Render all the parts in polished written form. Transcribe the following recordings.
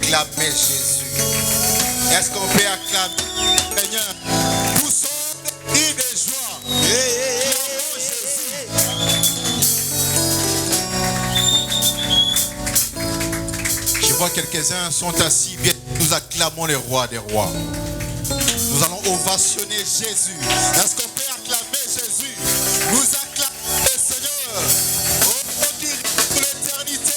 acclamer Jésus? Est-ce qu'on peut acclamer Seigneur? Nous sommes des cris de joie. Acclamons Jésus. Je vois quelques-uns sont assis. Bien, nous acclamons le roi des rois. Nous allons ovationner Jésus. Est-ce qu'on peut acclamer Jésus? Nous acclamons le Seigneur. Oh, Dieu, pour l'éternité.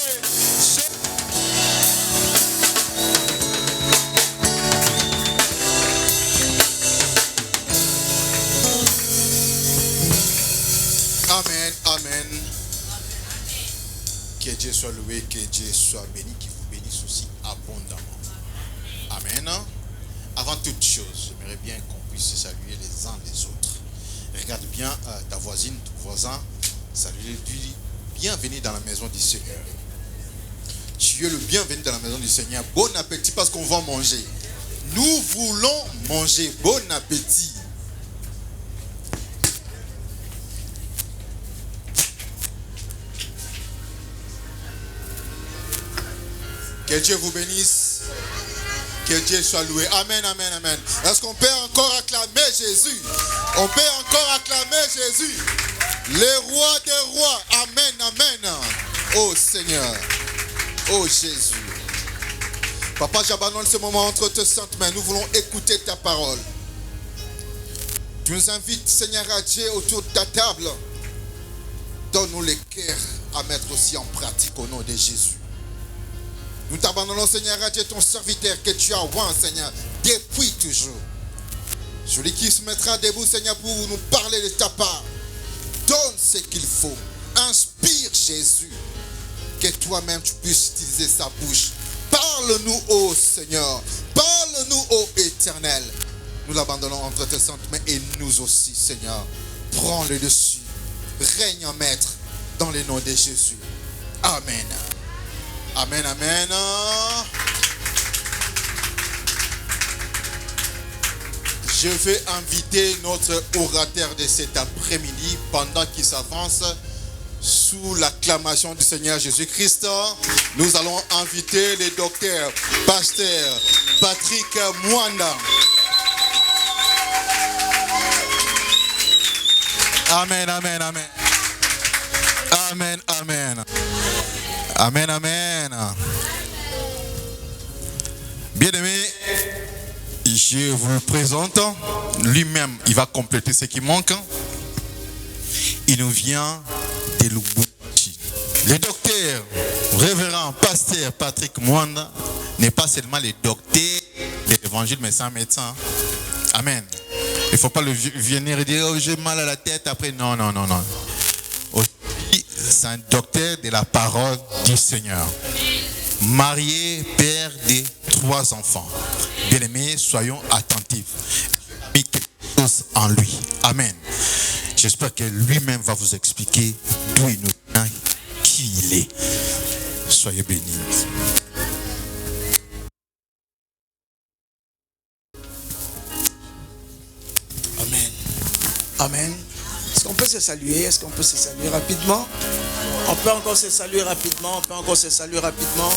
Amen, amen. Que Dieu soit loué, que Dieu soit béni, qu'il vous bénisse aussi abondamment. Amen. Avant toute chose, j'aimerais bien qu'on puisse saluer les uns les autres. Regarde bien ta voisine, ton voisin. Salue-lui. Bienvenue dans la maison du Seigneur. Tu es le bienvenu dans la maison du Seigneur. Bon appétit parce qu'on va manger. Nous voulons manger. Bon appétit. Que Dieu vous bénisse. Que Dieu soit loué. Amen, amen, amen. Est-ce qu'on peut encore acclamer Jésus? On peut encore acclamer Jésus. Le roi des rois. Amen, amen. Oh Seigneur. Oh Jésus. Papa, j'abandonne ce moment entre tes saintes mains. Nous voulons écouter ta parole. Tu nous invites, Seigneur, à Dieu autour de ta table. Donne-nous les cœurs à mettre aussi en pratique au nom de Jésus. Nous t'abandonnons, Seigneur, à Dieu, ton serviteur que tu as oint, Seigneur, depuis toujours. Celui qui se mettra debout, Seigneur, pour nous parler de ta part. Donne ce qu'il faut. Inspire Jésus. Que toi-même tu puisses utiliser sa bouche. Parle-nous, ô Seigneur. Parle-nous, ô Éternel. Nous l'abandonnons entre tes saintes mains et nous aussi, Seigneur. Prends le dessus. Règne en maître dans le nom de Jésus. Amen. Amen, amen. Je vais inviter notre orateur de cet après-midi pendant qu'il s'avance sous l'acclamation du Seigneur Jésus-Christ. Nous allons inviter le docteur, pasteur Patrick Mwanda. Amen, amen, amen. Amen, amen. Amen, amen. Bien-aimé, je vous présente. Lui-même, il va compléter ce qui manque. Il nous vient de Lubumbashi. Le docteur, révérend, pasteur Patrick Mwanda n'est pas seulement le docteur de l'évangile, mais c'est un médecin. Amen. Il ne faut pas le venir et dire, oh, j'ai mal à la tête après. Non, non, non, non. C'est un docteur de la parole du Seigneur. Marié, père de 3 enfants. Bien-aimés, soyons attentifs. Mis quelque chose en lui. Amen. J'espère que lui-même va vous expliquer d'où il nous vient, qui il est. Soyez bénis. Amen. Amen. Est-ce qu'on peut se saluer? Est-ce qu'on peut se saluer rapidement? On peut encore se saluer rapidement. On peut encore se saluer rapidement.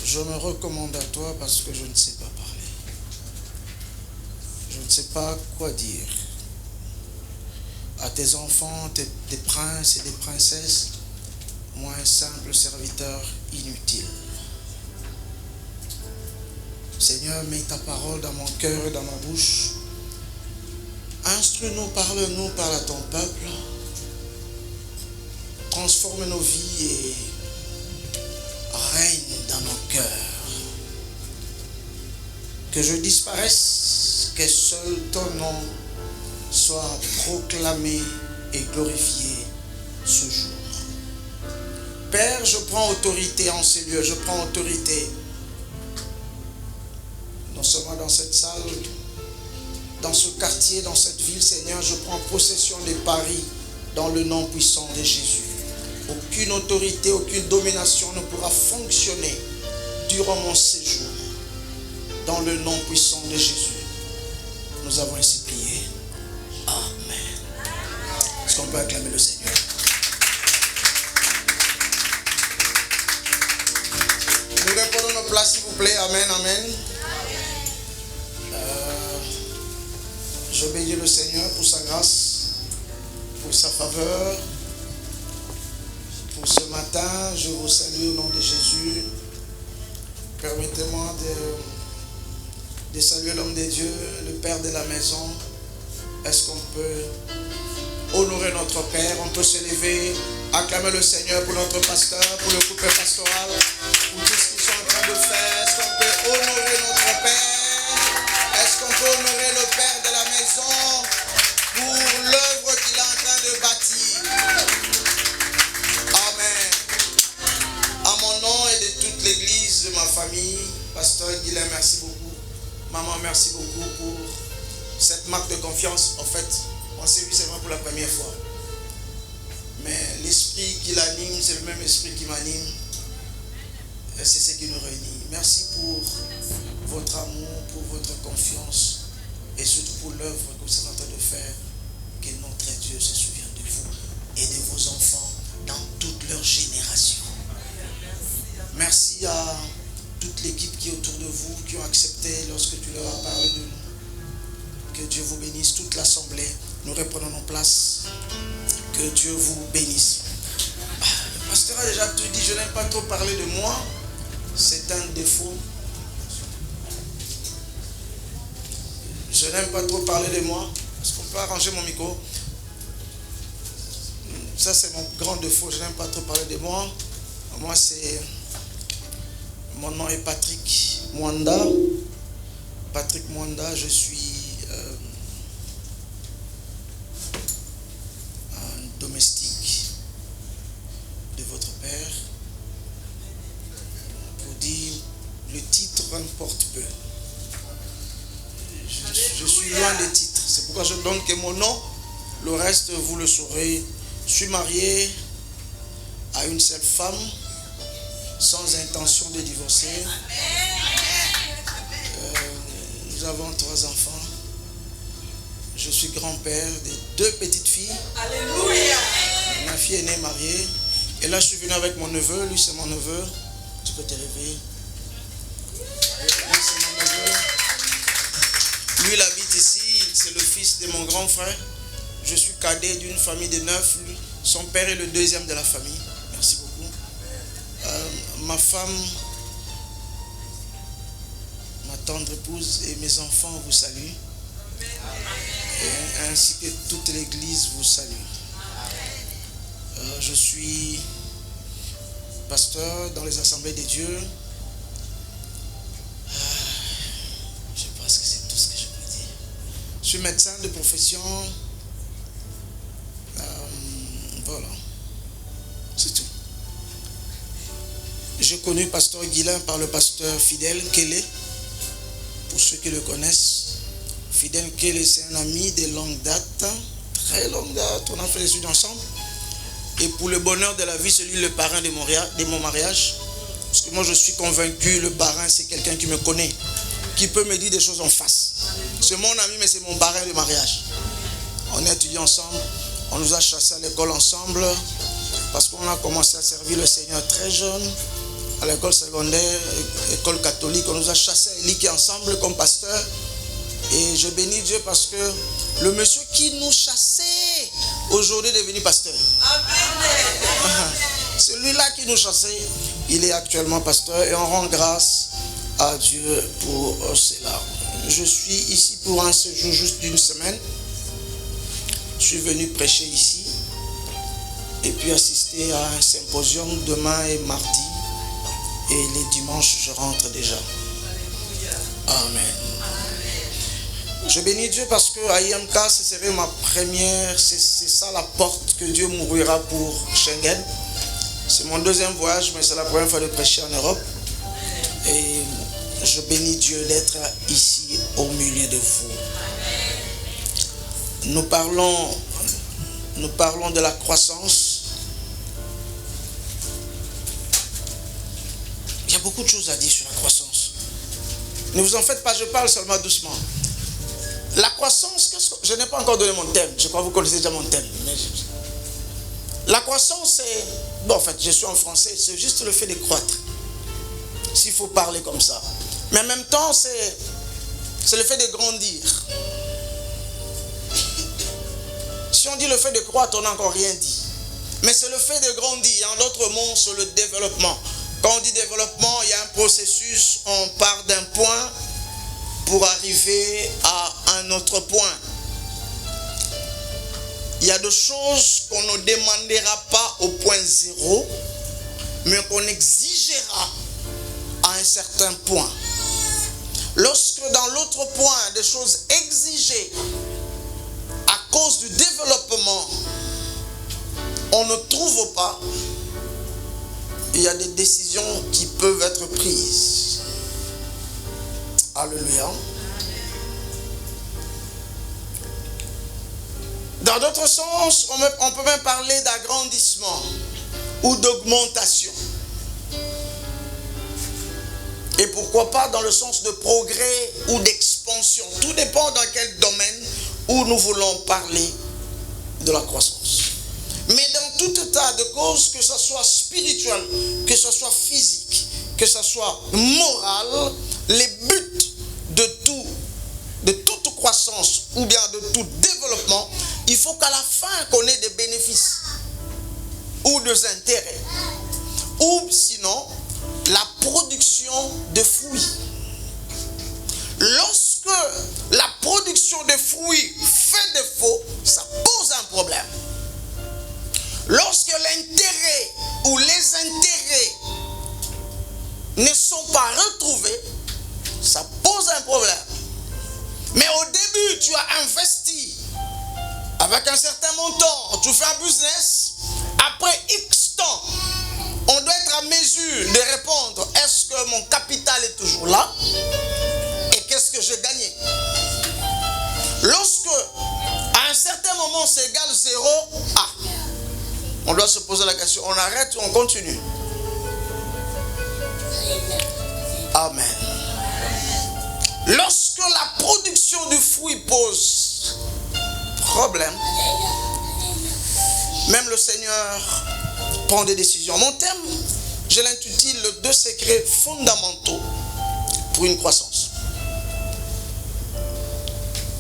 Je me recommande à toi parce que je ne sais pas parler. Je ne sais pas quoi dire. À tes enfants, des princes et des princesses, moi un simple serviteur inutile. Seigneur, mets ta parole dans mon cœur et dans ma bouche. Instruis-nous, parle-nous, parle à ton peuple. Transforme nos vies et règne dans nos cœurs. Que je disparaisse, que seul ton nom soit proclamé et glorifié ce jour. Père, je prends autorité en ces lieux, je prends autorité non seulement dans cette salle, dans ce quartier, dans cette ville, Seigneur, je prends possession des paris dans le nom puissant de Jésus. Aucune autorité, aucune domination ne pourra fonctionner durant mon séjour. Dans le nom puissant de Jésus, nous avons ainsi prié. Amen. Est-ce qu'on peut acclamer le Seigneur? nos places, s'il vous plaît. Amen, amen. Je bénis le Seigneur pour sa grâce, pour sa faveur. Pour ce matin, je vous salue au nom de Jésus. Permettez-moi de saluer l'homme de Dieu, le Père de la maison. Est-ce qu'on peut honorer notre Père? On peut se lever, acclamer le Seigneur pour notre pasteur, pour le couple pastoral, pour tout ce qu'ils sont en train de faire. Est-ce qu'on peut honorer notre Père? Est-ce qu'on peut honorer le Père de la maison pour l'œuvre qu'il est en train de bâtir? Amen. À mon nom et de toute l'église de ma famille, pasteur Guilain, merci beaucoup. Maman, merci beaucoup pour cette marque de confiance. En fait, on s'est vu seulement pour la première fois. Mais l'esprit qui l'anime, c'est le même esprit qui m'anime. Et c'est ce qui nous réunit. Merci pour votre amour, pour votre confiance et surtout pour l'œuvre que vous êtes en train de faire. Que notre Dieu se souvienne de vous et de vos enfants dans toute leur génération. Merci à toute l'équipe qui est autour de vous, qui ont accepté lorsque tu leur as parlé de nous. Que Dieu vous bénisse, toute l'assemblée. Nous reprenons nos places. Que Dieu vous bénisse. Le pasteur a déjà tout dit, je n'aime pas trop parler de moi. C'est un défaut. Je n'aime pas trop parler de moi. Est-ce qu'on peut arranger mon micro? Ça, c'est mon grand défaut. Je n'aime pas trop parler de moi. Moi, c'est... Mon nom est Patrick Mwanda. Patrick Mwanda, je suis un domestique de votre père. Pour dire, le titre importe peu. Je suis loin des titres. C'est pourquoi je donne que mon nom, le reste vous le saurez. Je suis marié à une seule femme, sans intention de divorcer. Nous avons 3 enfants. Je suis grand-père de 2 petites filles. Alléluia. Ma fille est née mariée. Et là, je suis venu avec mon neveu. Lui, c'est mon neveu. Tu peux te lever. Lui, c'est mon neveu. Lui, il habite ici. C'est le fils de mon grand frère. Je suis cadet d'une famille de 9. Lui, son père est le 2e de la famille. Merci beaucoup. Ma femme, ma tendre épouse et mes enfants vous saluent. Et ainsi que toute l'église vous salue. Je suis pasteur dans les assemblées de Dieu. Je pense que c'est tout ce que je peux dire. Je suis médecin de profession. Voilà. C'est tout. J'ai connu pasteur Guilain par le pasteur Fidèle Kélé. Pour ceux qui le connaissent, Fidèle Kélé, c'est un ami de longue date, très longue date. On a fait les études ensemble. Et pour le bonheur de la vie, c'est lui le parrain de mon mariage. Parce que moi, je suis convaincu, le parrain, c'est quelqu'un qui me connaît, qui peut me dire des choses en face. C'est mon ami, mais c'est mon parrain de mariage. On a étudié ensemble. On nous a chassés à l'école ensemble. Parce qu'on a commencé à servir le Seigneur très jeune. À l'école secondaire, école catholique, on nous a chassés à Eliké ensemble comme pasteur. Et je bénis Dieu parce que le monsieur qui nous chassait, aujourd'hui est devenu pasteur. Amen. Celui-là qui nous chassait, il est actuellement pasteur et on rend grâce à Dieu pour cela. Je suis ici pour un séjour juste d'une semaine. Je suis venu prêcher ici et puis assister à un symposium demain et mardi. Et les dimanches, je rentre déjà. Amen. Je bénis Dieu parce que à IMK, ce serait ma première, c'est ça la porte que Dieu m'ouvrira pour Schengen. C'est mon 2e voyage, mais c'est la première fois de prêcher en Europe. Et je bénis Dieu d'être ici au milieu de vous. Nous parlons de la croissance. Il y a beaucoup de choses à dire sur la croissance. Ne vous en faites pas, je parle seulement doucement. La croissance, je n'ai pas encore donné mon thème. Je crois que vous connaissez déjà mon thème. La croissance, c'est... Bon, en fait, je suis en français. C'est juste le fait de croître. s'il faut parler comme ça. Mais en même temps, c'est le fait de grandir. Si on dit le fait de croître, on n'a encore rien dit. Mais c'est le fait de grandir. En d'autres mots, c'est le développement. Quand on dit développement, il y a un processus. On part d'un point pour arriver à un autre point. Il y a des choses qu'on ne demandera pas au point zéro, mais qu'on exigera à un certain point. Lorsque dans l'autre point, des choses exigées à cause du développement, on ne trouve pas, il y a des décisions qui peuvent être prises. Alléluia. Dans d'autres sens, on peut même parler d'agrandissement ou d'augmentation. Et pourquoi pas dans le sens de progrès ou d'expansion. Tout dépend dans quel domaine où nous voulons parler de la croissance. Mais dans tout état de cause, que ce soit spirituel, que ce soit physique, que ce soit moral, les buts de toute croissance ou bien de tout développement, il faut qu'à la fin qu'on ait des bénéfices ou des intérêts. Ou sinon, la production de fruits. Lorsque la production de fruits fait défaut, ça pose un problème. Lorsque l'intérêt ou les intérêts ne sont pas retrouvés, ça pose un problème. Mais au début, tu as investi avec un certain montant, tu fais un business, après X temps, on doit être à mesure de répondre, est-ce que mon capital est toujours là? Et qu'est-ce que j'ai gagné? Lorsque, à un certain moment, c'est égal 0, on doit se poser la question, on arrête ou on continue? Amen. Lorsque la production du fruit pose problème, même le Seigneur prend des décisions. Mon thème, je l'intitule « Les 2 secrets fondamentaux pour une croissance ».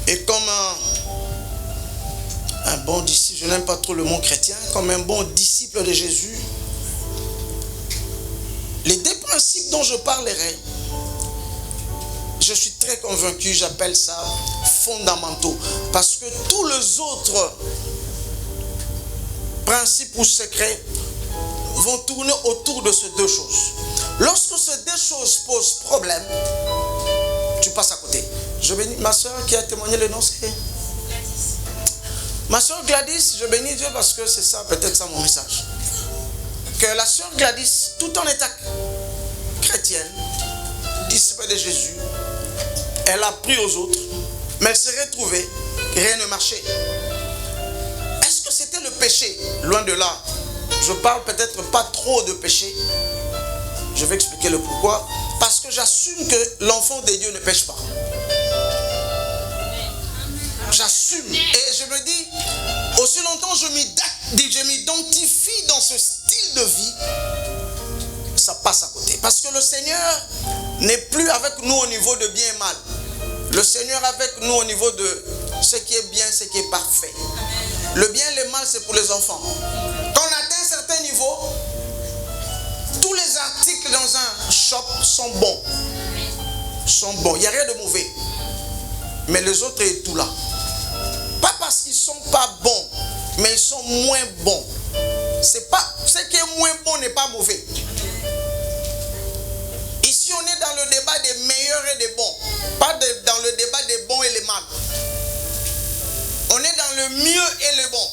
Et comme un bon disciple, je n'aime pas trop le mot chrétien, comme un bon disciple de Jésus, les 2 principes dont je parlerai, je suis très convaincu, j'appelle ça fondamentaux. Parce que tous les autres principes ou secrets vont tourner autour de ces 2 choses. Lorsque ces 2 choses posent problème, tu passes à côté. Je bénis ma soeur qui a témoigné, le nom c'est ma soeur Gladys. Je bénis Dieu parce que c'est ça, peut-être ça mon message. Que la soeur Gladys, tout en état chrétienne, disciple de Jésus, elle a pris aux autres, mais elle s'est retrouvée, rien ne marchait. Est-ce que c'était le péché? Loin de là. Je parle peut-être pas trop de péché. Je vais expliquer le pourquoi. Parce que j'assume que l'enfant de Dieu ne pêche pas. J'assume. Et je me dis, aussi longtemps je m'identifie dans ce style de vie, ça passe à côté. Parce que le Seigneur n'est plus avec nous au niveau de bien et mal. Le Seigneur est avec nous au niveau de ce qui est bien, ce qui est parfait. Le bien et le mal, c'est pour les enfants. Quand on atteint un certain niveau, tous les articles dans un shop sont bons. Il n'y a rien de mauvais. Mais les autres est tout là. Pas parce qu'ils ne sont pas bons, mais ils sont moins bons. C'est pas, ce qui est moins bon n'est pas mauvais. Ici, on est dans le débat des meilleurs et des bons. Pas dans le débat des bons et les mal. On est dans le mieux et le bon.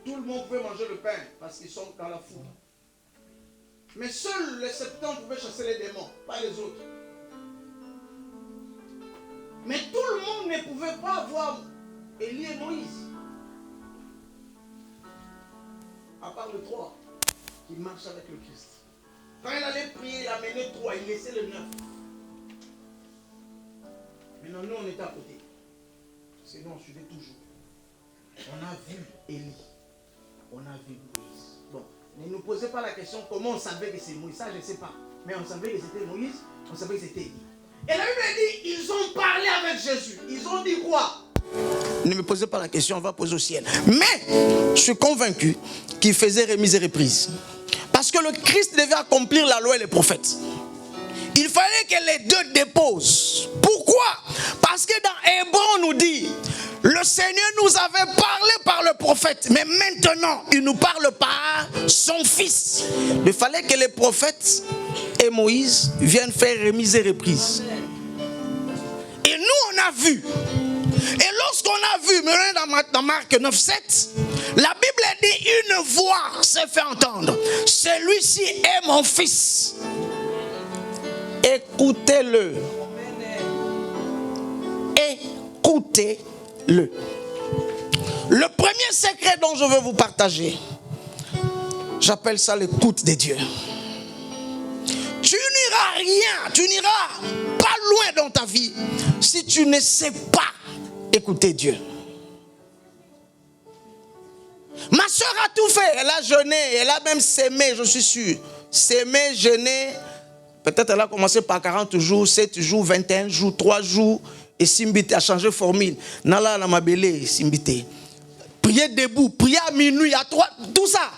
Tout le monde peut manger le pain parce qu'ils sont dans la foule. Mais seuls les 70 pouvaient chasser les démons, pas les autres. Mais tout le monde ne pouvait pas voir Élie et Moïse. À part le 3 qui marche avec le Christ. Quand il allait prier, il amenait 3, il laissait le 9. Maintenant, nous, on était à côté. Sinon, on suivait toujours. On a vu Élie. On a vu Moïse. Bon, Ne nous posez pas la question comment on savait que c'est Moïse. Ça, je ne sais pas. Mais on savait que c'était Moïse, on savait que c'était Élie. Et la Bible dit, ils ont parlé avec Jésus. Ils ont dit quoi? Ne me posez pas la question, on va poser au ciel. Mais je suis convaincu qu'il faisait remise et reprise. Parce que le Christ devait accomplir la loi et les prophètes. Il fallait que les deux déposent. Pourquoi? Parce que dans Hébreu, on nous dit, le Seigneur nous avait parlé par le prophète, mais maintenant, il nous parle par son Fils. Il fallait que les prophètes et Moïse viennent faire remise et reprise. Et nous, on a vu. Et lorsqu'on a vu, dans Marc 9,7, la Bible dit, une voix s'est fait entendre. Celui-ci est mon Fils. Écoutez-le. Écoutez-le. Le premier secret dont je veux vous partager, j'appelle ça l'écoute de Dieu. Tu n'iras rien, tu n'iras pas loin dans ta vie si tu ne sais pas écouter Dieu. Ma soeur a tout fait, elle a jeûné, elle a même sémé, je suis sûr. Sémé, jeûné. Peut-être elle a commencé par 40 jours, 7 jours, 21 jours, 3 jours. Et Simbité a changé de formule. Nala la mabélé, Simbité. Prier debout, prier à minuit, à 3, tout ça.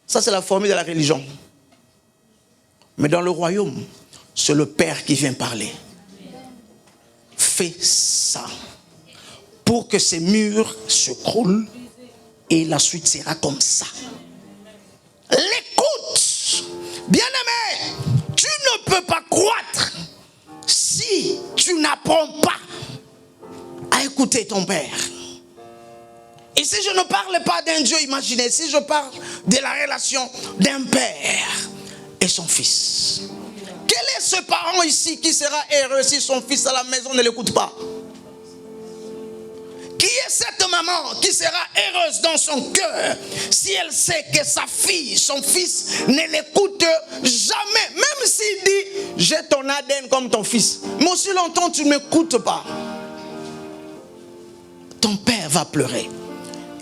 Ça, c'est la formule de la religion. Mais dans le royaume, c'est le Père qui vient parler. Fais ça. Pour que ces murs se croulent. Et la suite sera comme ça. L'écoute. Bien-aimé, tu ne peux pas croître si tu n'apprends pas à écouter ton Père. Et si je ne parle pas d'un Dieu imaginé, si je parle de la relation d'un Père et son Fils. Quel est ce parent ici qui sera heureux si son fils à la maison ne l'écoute pas? Qui est cette maman qui sera heureuse dans son cœur si elle sait que sa fille, son fils ne l'écoute jamais? Même s'il dit, j'ai ton ADN comme ton fils. Mais aussi longtemps tu ne m'écoutes pas. Ton père va pleurer.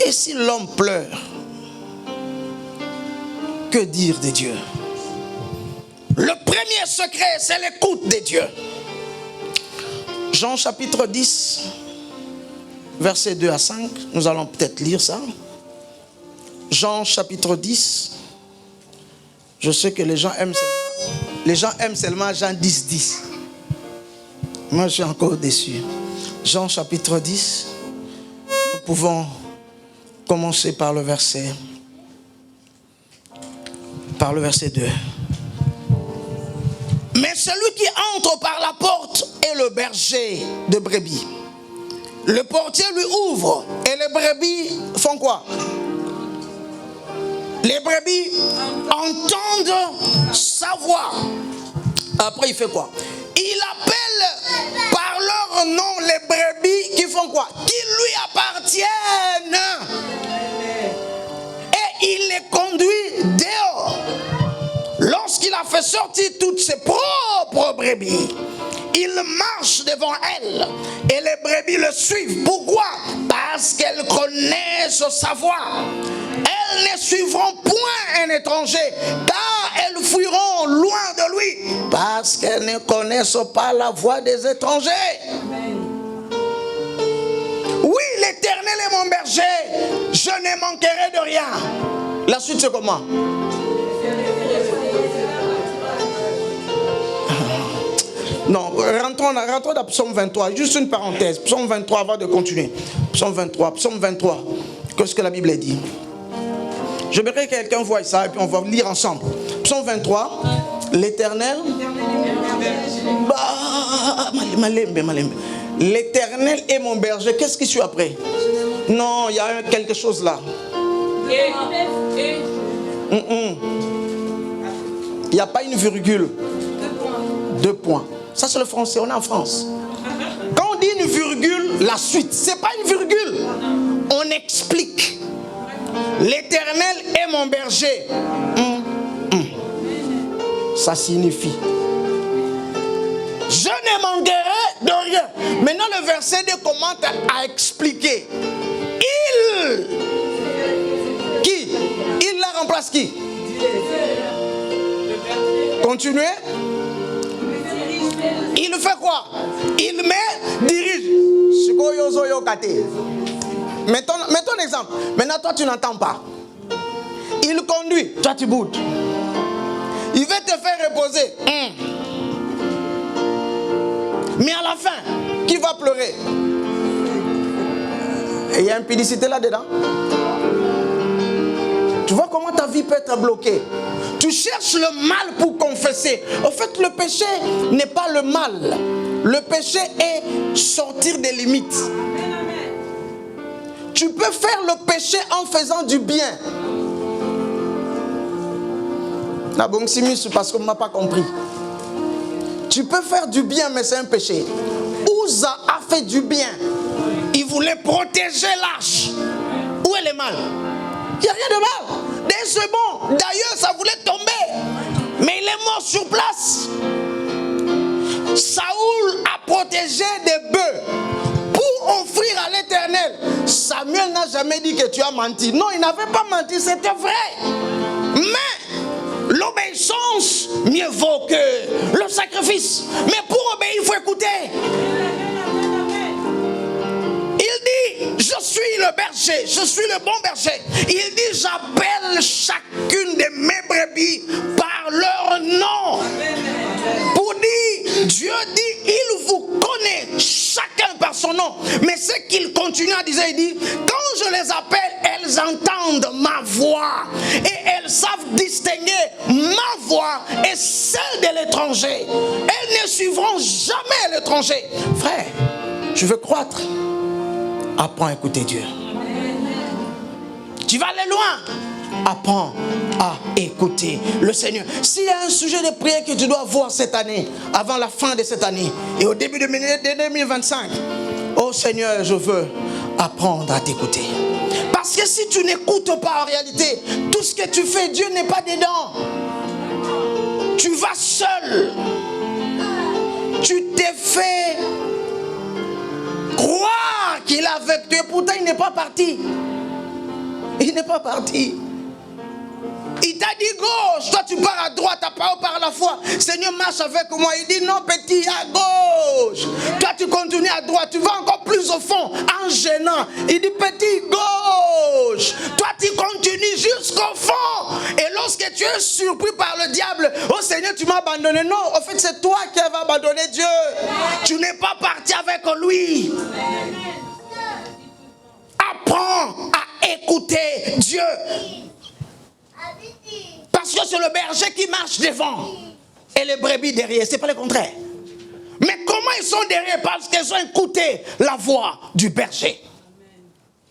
Et si l'homme pleure, que dire de Dieu? Le premier secret, c'est l'écoute de Dieu. Jean chapitre 10, versets 2 à 5. Nous allons peut-être lire ça. Jean chapitre 10. Je sais que les gens aiment seulement Jean 10, 10. Moi, je suis encore déçu. Jean chapitre 10. Nous pouvons commencer par le verset 2. Mais celui qui entre par la porte est le berger de brebis. Le portier lui ouvre et les brebis font quoi? Les brebis entendent sa voix. Après il fait quoi? Il appelle par leur nom les brebis qui font quoi? Qui lui appartiennent. Et il les conduit dehors. Lorsqu'il a fait sortir toutes ses propres brebis, il marche devant elles et les brebis le suivent. Pourquoi? Parce qu'elles connaissent sa voix. Elles ne suivront point un étranger, car elles fuiront loin de lui, parce qu'elles ne connaissent pas la voix des étrangers. Oui, l'Éternel est mon berger, je ne manquerai de rien. La suite c'est comment? Non, rentrons dans Psaume 23. Juste une parenthèse. Psaume 23 avant de continuer. Psaume 23. Qu'est-ce que la Bible dit? J'aimerais que quelqu'un voie ça et puis on va lire ensemble. Psaume 23. L'Éternel. L'Éternel est mon berger. Qu'est-ce qui suit après? Non, il y a quelque chose là. Il n'y a pas une virgule. 2 points. Ça c'est le français, on est en France. Quand on dit une virgule, la suite, c'est pas une virgule. On explique. L'Éternel est mon berger. Ça signifie, je ne manquerai de rien. Maintenant le verset 2 commence à expliquer. Il la remplace qui? Continuez. Il fait quoi? Il me dirige. Mettons un exemple. Maintenant, toi, tu n'entends pas. Il conduit. Toi, tu boudes. Il veut te faire reposer. Mais à la fin, qui va pleurer? Et il y a une impudicité là-dedans. Tu vois comment ta vie peut être bloquée. Tu cherches le mal pour confesser. Au fait, le péché n'est pas le mal. Le péché est sortir des limites. Tu peux faire le péché en faisant du bien. La bonne simus, parce qu'on ne m'a pas compris. Tu peux faire du bien, mais c'est un péché. Uza a fait du bien. Il voulait protéger l'arche. Où est le mal? Il n'y a rien de mal. C'est bon. D'ailleurs, ça voulait tomber. Mais il est mort sur place. Saoul a protégé des bœufs pour offrir à l'Éternel. Samuel n'a jamais dit que tu as menti. Non, il n'avait pas menti, c'était vrai. Mais l'obéissance mieux vaut que le sacrifice. Mais pour obéir, il faut écouter. Il dit, je suis le berger, je suis le bon berger. Il dit, j'appelle chacune de mes brebis par leur nom. Pour dire, Dieu dit, il vous connaît chacun par son nom. Mais ce qu'il continue à dire, il dit, quand je les appelle, elles entendent ma voix. Et elles savent distinguer ma voix et celle de l'étranger. Elles ne suivront jamais l'étranger. Frère, je veux croître. Apprends à écouter Dieu. Tu vas aller loin. Apprends à écouter le Seigneur. S'il y a un sujet de prière que tu dois voir cette année, avant la fin de cette année et au début de 2025, oh Seigneur, je veux apprendre à t'écouter. Parce que si tu n'écoutes pas en réalité, tout ce que tu fais, Dieu n'est pas dedans. Tu vas seul. Tu t'es fait croire qu'il est avec toi, pourtant il n'est pas parti. Il n'est pas parti. Il t'a dit gauche, toi tu pars à droite, ta parole par la foi. Seigneur, marche avec moi. Il dit non petit, à gauche. Toi tu continues à droite, tu vas encore plus au fond, en gênant. Il dit petit, gauche. Toi tu continues jusqu'au fond. Et lorsque tu es surpris par le diable, oh Seigneur, tu m'as abandonné. Non, en fait c'est toi qui vas abandonner Dieu. Tu n'es pas parti avec lui. Apprends à écouter Dieu. Parce que c'est le berger qui marche devant et les brebis derrière, c'est pas le contraire. Mais comment ils sont derrière? Parce qu'ils ont écouté la voix du berger.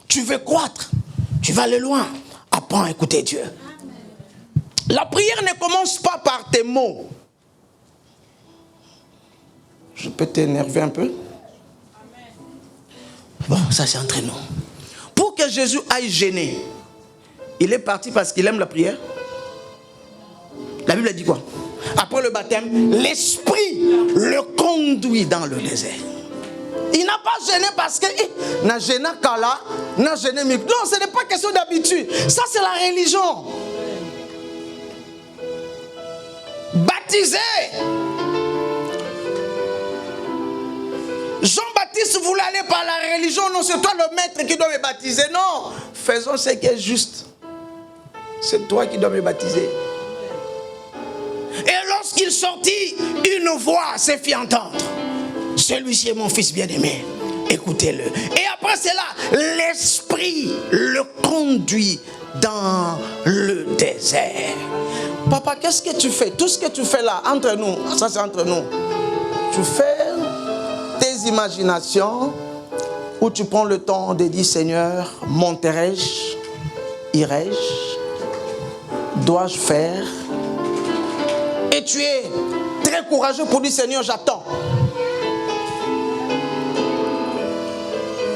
Tu veux croître, tu vas aller loin. Apprends à écouter Dieu. La prière ne commence pas par tes mots. Je peux t'énerver un peu? Bon, ça c'est entre nous. Pour que Jésus aille gêner, il est parti parce qu'il aime la prière. La Bible dit quoi? Après le baptême, l'Esprit le conduit dans le désert. Il n'a pas gêné parce que n'a gêné Kala, n'a gêné Mik. Non, ce n'est pas question d'habitude. Ça, c'est la religion. Baptisé. Jean-Baptiste voulait aller par la religion. Non, c'est toi le maître qui doit me baptiser. Non, faisons ce qui est juste. C'est toi qui dois me baptiser. Et lorsqu'il sortit, une voix s'est fait entendre. Celui-ci est mon fils bien-aimé. Écoutez-le. Et après cela, l'Esprit le conduit dans le désert. Papa, qu'est-ce que tu fais? Tout ce que tu fais là, entre nous, ça c'est entre nous. Tu fais tes imaginations où tu prends le temps de dire, Seigneur, monterai-je, irai-je, dois-je faire? Et tu es très courageux pour dire, Seigneur, j'attends.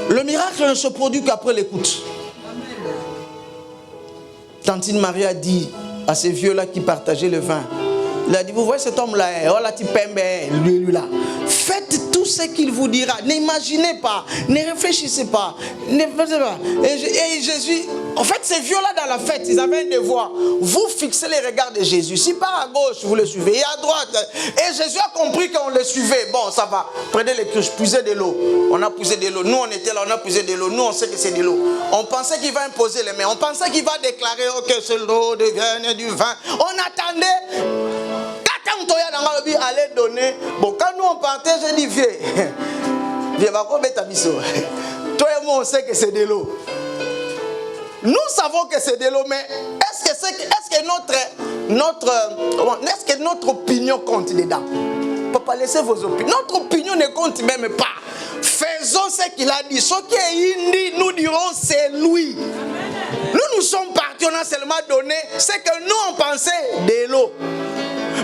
Le miracle ne se produit qu'après l'écoute. Tantine Marie a dit à ces vieux-là qui partageaient le vin, il a dit, vous voyez cet homme-là, oh là, tu pèmes, lui là. Faites tout tout ce qu'il vous dira. N'imaginez pas, ne réfléchissez pas. Et Jésus, en fait, ces vieux-là dans la fête, ils avaient un devoir. Vous fixez les regards de Jésus. Si par à gauche, vous le suivez, et à droite. Et Jésus a compris qu'on le suivait. Bon, ça va. Prenez les cruches, puisez de l'eau. On a puisé de l'eau. Nous, on était là, on a puisé de l'eau. Nous, on sait que c'est de l'eau. On pensait qu'il va imposer les mains. On pensait qu'il va déclarer que c'est l'eau devienne du vin. On attendait. Allez donner. Bon, quand nous on partait, j'ai dit viens, va quoi ta biso. Toi et moi on sait que c'est de l'eau. Nous savons que c'est de l'eau, mais est-ce que notre opinion compte dedans? Papa, laissez vos opinions. Notre opinion ne compte même pas. Faisons ce qu'il a dit. Ce qui est indi, nous dirons c'est lui. Nous sommes partis, on a seulement donné ce que nous on pensait de l'eau.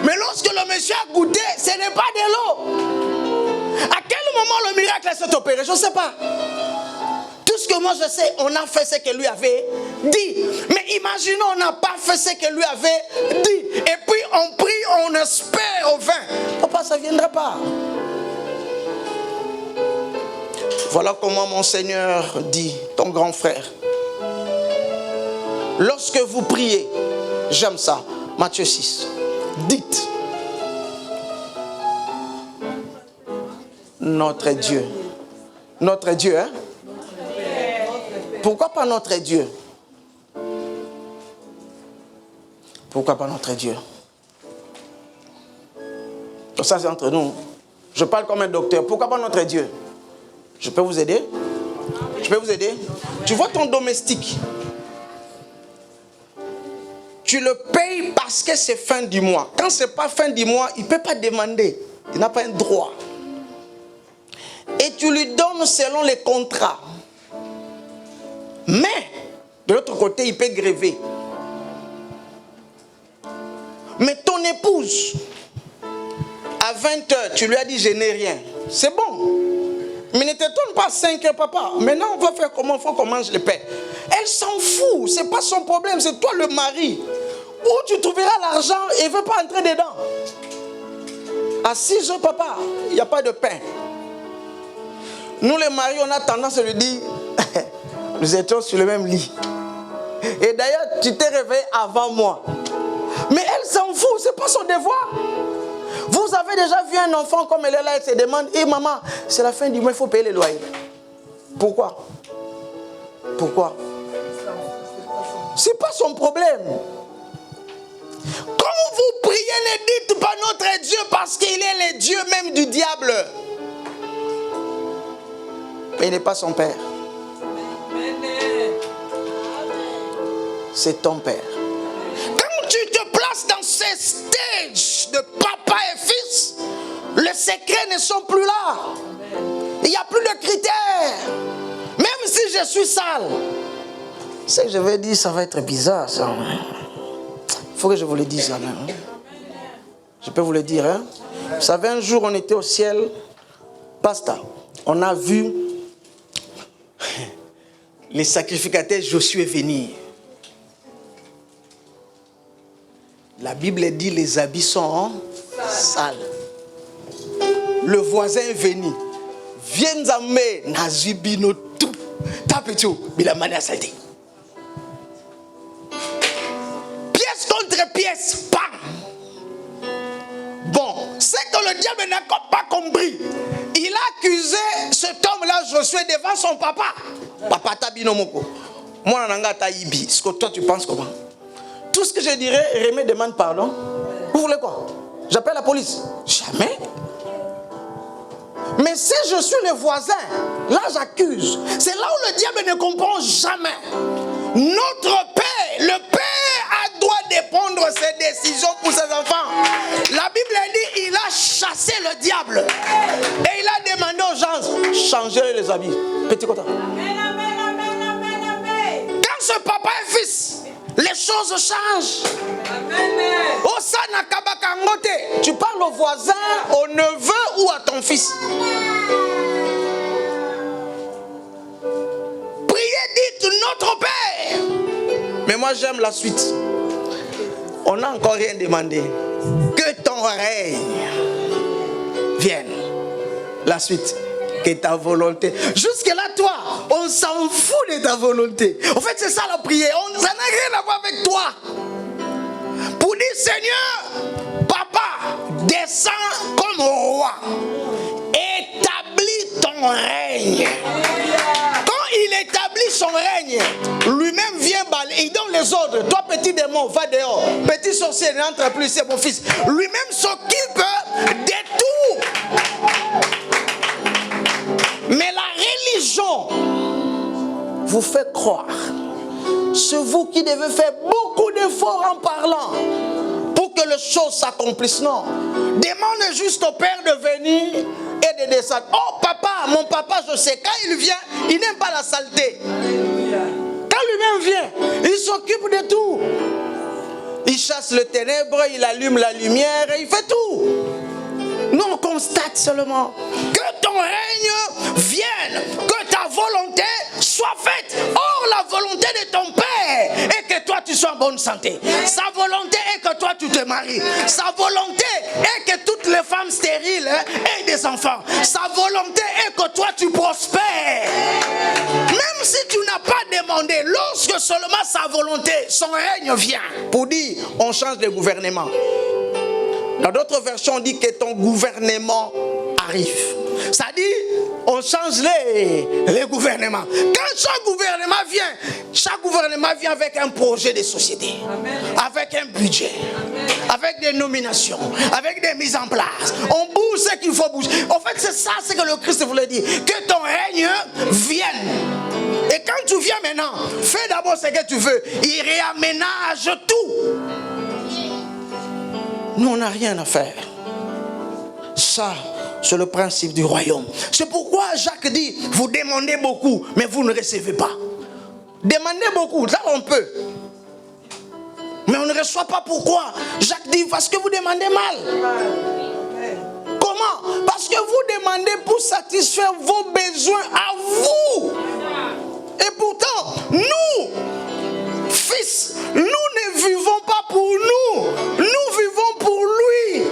Mais lorsque le monsieur a goûté, ce n'est pas de l'eau. À quel moment le miracle s'est opéré? Je ne sais pas. Tout ce que moi je sais, on a fait ce que lui avait dit. Mais imaginons, on n'a pas fait ce que lui avait dit. Et puis on prie, on espère au vin. Papa, ça ne viendra pas. Voilà comment mon Seigneur dit, ton grand frère. Lorsque vous priez, j'aime ça, Matthieu 6. Dites, notre Dieu. Notre Dieu, hein? Pourquoi pas notre Dieu? Pourquoi pas notre Dieu? Ça, c'est entre nous. Je parle comme un docteur. Pourquoi pas notre Dieu? Je peux vous aider? Je peux vous aider? Tu vois ton domestique. Tu le payes parce que c'est fin du mois. Quand ce n'est pas fin du mois, il ne peut pas demander. Il n'a pas un droit. Et tu lui donnes selon les contrats. Mais, de l'autre côté, il peut gréver. Mais ton épouse, à 20h, tu lui as dit, je n'ai rien. C'est bon. Mais ne t'étonne pas 5 heures, papa. Maintenant, on va faire comment? Il faut qu'on mange le pain. Elle s'en fout. Ce n'est pas son problème. C'est toi le mari. Où tu trouveras l'argent et il ne veut pas entrer dedans. À 6 heures, papa, il n'y a pas de pain. Nous, les maris, on a tendance à lui dire, nous étions sur le même lit. Et d'ailleurs, tu t'es réveillé avant moi. Mais elle s'en fout. Ce n'est pas son devoir. Vous avez déjà vu un enfant comme elle est là, elle se demande, hé maman, c'est la fin du mois, il faut payer les loyers. Pourquoi? Pourquoi? Ce n'est pas son problème. Quand vous priez, ne dites pas notre Dieu parce qu'il est le Dieu même du diable. Mais il n'est pas son père. C'est ton père. Quand tu te places dans ce stage de papa et fils, les secrets ne sont plus là. Il n'y a plus de critères. Même si je suis sale, ce que je vais dire, ça va être bizarre. Ça. Il faut que je vous le dise. Hein. Je peux vous le dire. Hein? Vous savez, un jour, on était au ciel, pasteur. On a vu les sacrificateurs Josué venir. La Bible dit les habits sont sales. Le voisin est venu. Viens amener Nazibino tout. Tapetou, Bilamane a salté. Pièce contre pièce, bam. Bon, c'est que le diable n'a pas compris. Il a accusé cet homme-là, Josué, devant son papa. Papa Tabino Moko. Moi, Nanga Taïbi. Est-ce que toi, tu penses comment? Tout ce que je dirais, Rémé demande pardon. Vous voulez quoi? J'appelle la police? Jamais. Mais si je suis le voisin, là j'accuse. C'est là où le diable ne comprend jamais. Notre Père, le Père doit dépendre ses décisions pour ses enfants. La Bible dit, il a chassé le diable. Et il a demandé aux gens, changez les habits. Petit content. Quand ce papa est fils, les choses changent. Tu parles au voisin, au neveu ou à ton fils. Priez, dites notre Père. Mais moi j'aime la suite. On n'a encore rien demandé. Que ton règne vienne. La suite. Que ta volonté. Jusque-là, toi, on s'en fout de ta volonté. En fait, c'est ça la prière. Ça n'a rien à voir avec toi. Pour dire, Seigneur, Papa, descends comme roi. Établis ton règne. Quand il établit son règne, lui-même vient balayer. Il donne les ordres. Toi, petit démon, va dehors. Petit sorcier, n'entre plus, c'est mon fils. Lui-même s'occupe de tout. Mais la religion vous fait croire. C'est vous qui devez faire beaucoup d'efforts en parlant pour que les choses s'accomplissent. Non. Demande juste au Père de venir et de descendre. Oh papa, mon papa, je sais, quand il vient, il n'aime pas la saleté. Quand lui-même vient, il s'occupe de tout. Il chasse le ténèbre, il allume la lumière, il fait tout. Nous on constate seulement que ton règne vienne, que ta volonté soit faite. Or la volonté de ton Père est que toi tu sois en bonne santé. Sa volonté est que toi tu te maries. Sa volonté est que toutes les femmes stériles aient des enfants. Sa volonté est que toi tu prospères. Même si tu n'as pas demandé, lorsque seulement sa volonté, son règne vient. Pour dire, on change de gouvernement. Dans d'autres versions, on dit que ton gouvernement arrive. Ça dit, on change les gouvernements. Quand chaque gouvernement vient avec un projet de société. Amen. Avec un budget. Amen. Avec des nominations. Avec des mises en place. On bouge ce qu'il faut bouger. En fait, c'est ça ce que le Christ voulait dire. Que ton règne vienne. Et quand tu viens maintenant, fais d'abord ce que tu veux. Il réaménage tout. Nous, on n'a rien à faire. Ça, c'est le principe du royaume. C'est pourquoi Jacques dit, vous demandez beaucoup, mais vous ne recevez pas. Demandez beaucoup, ça on peut. Mais on ne reçoit pas. Pourquoi? Jacques dit, parce que vous demandez mal. Comment? Parce que vous demandez pour satisfaire vos besoins à vous. Et pourtant, nous, fils, nous ne vivons pas pour nous. Nous vivons pour lui.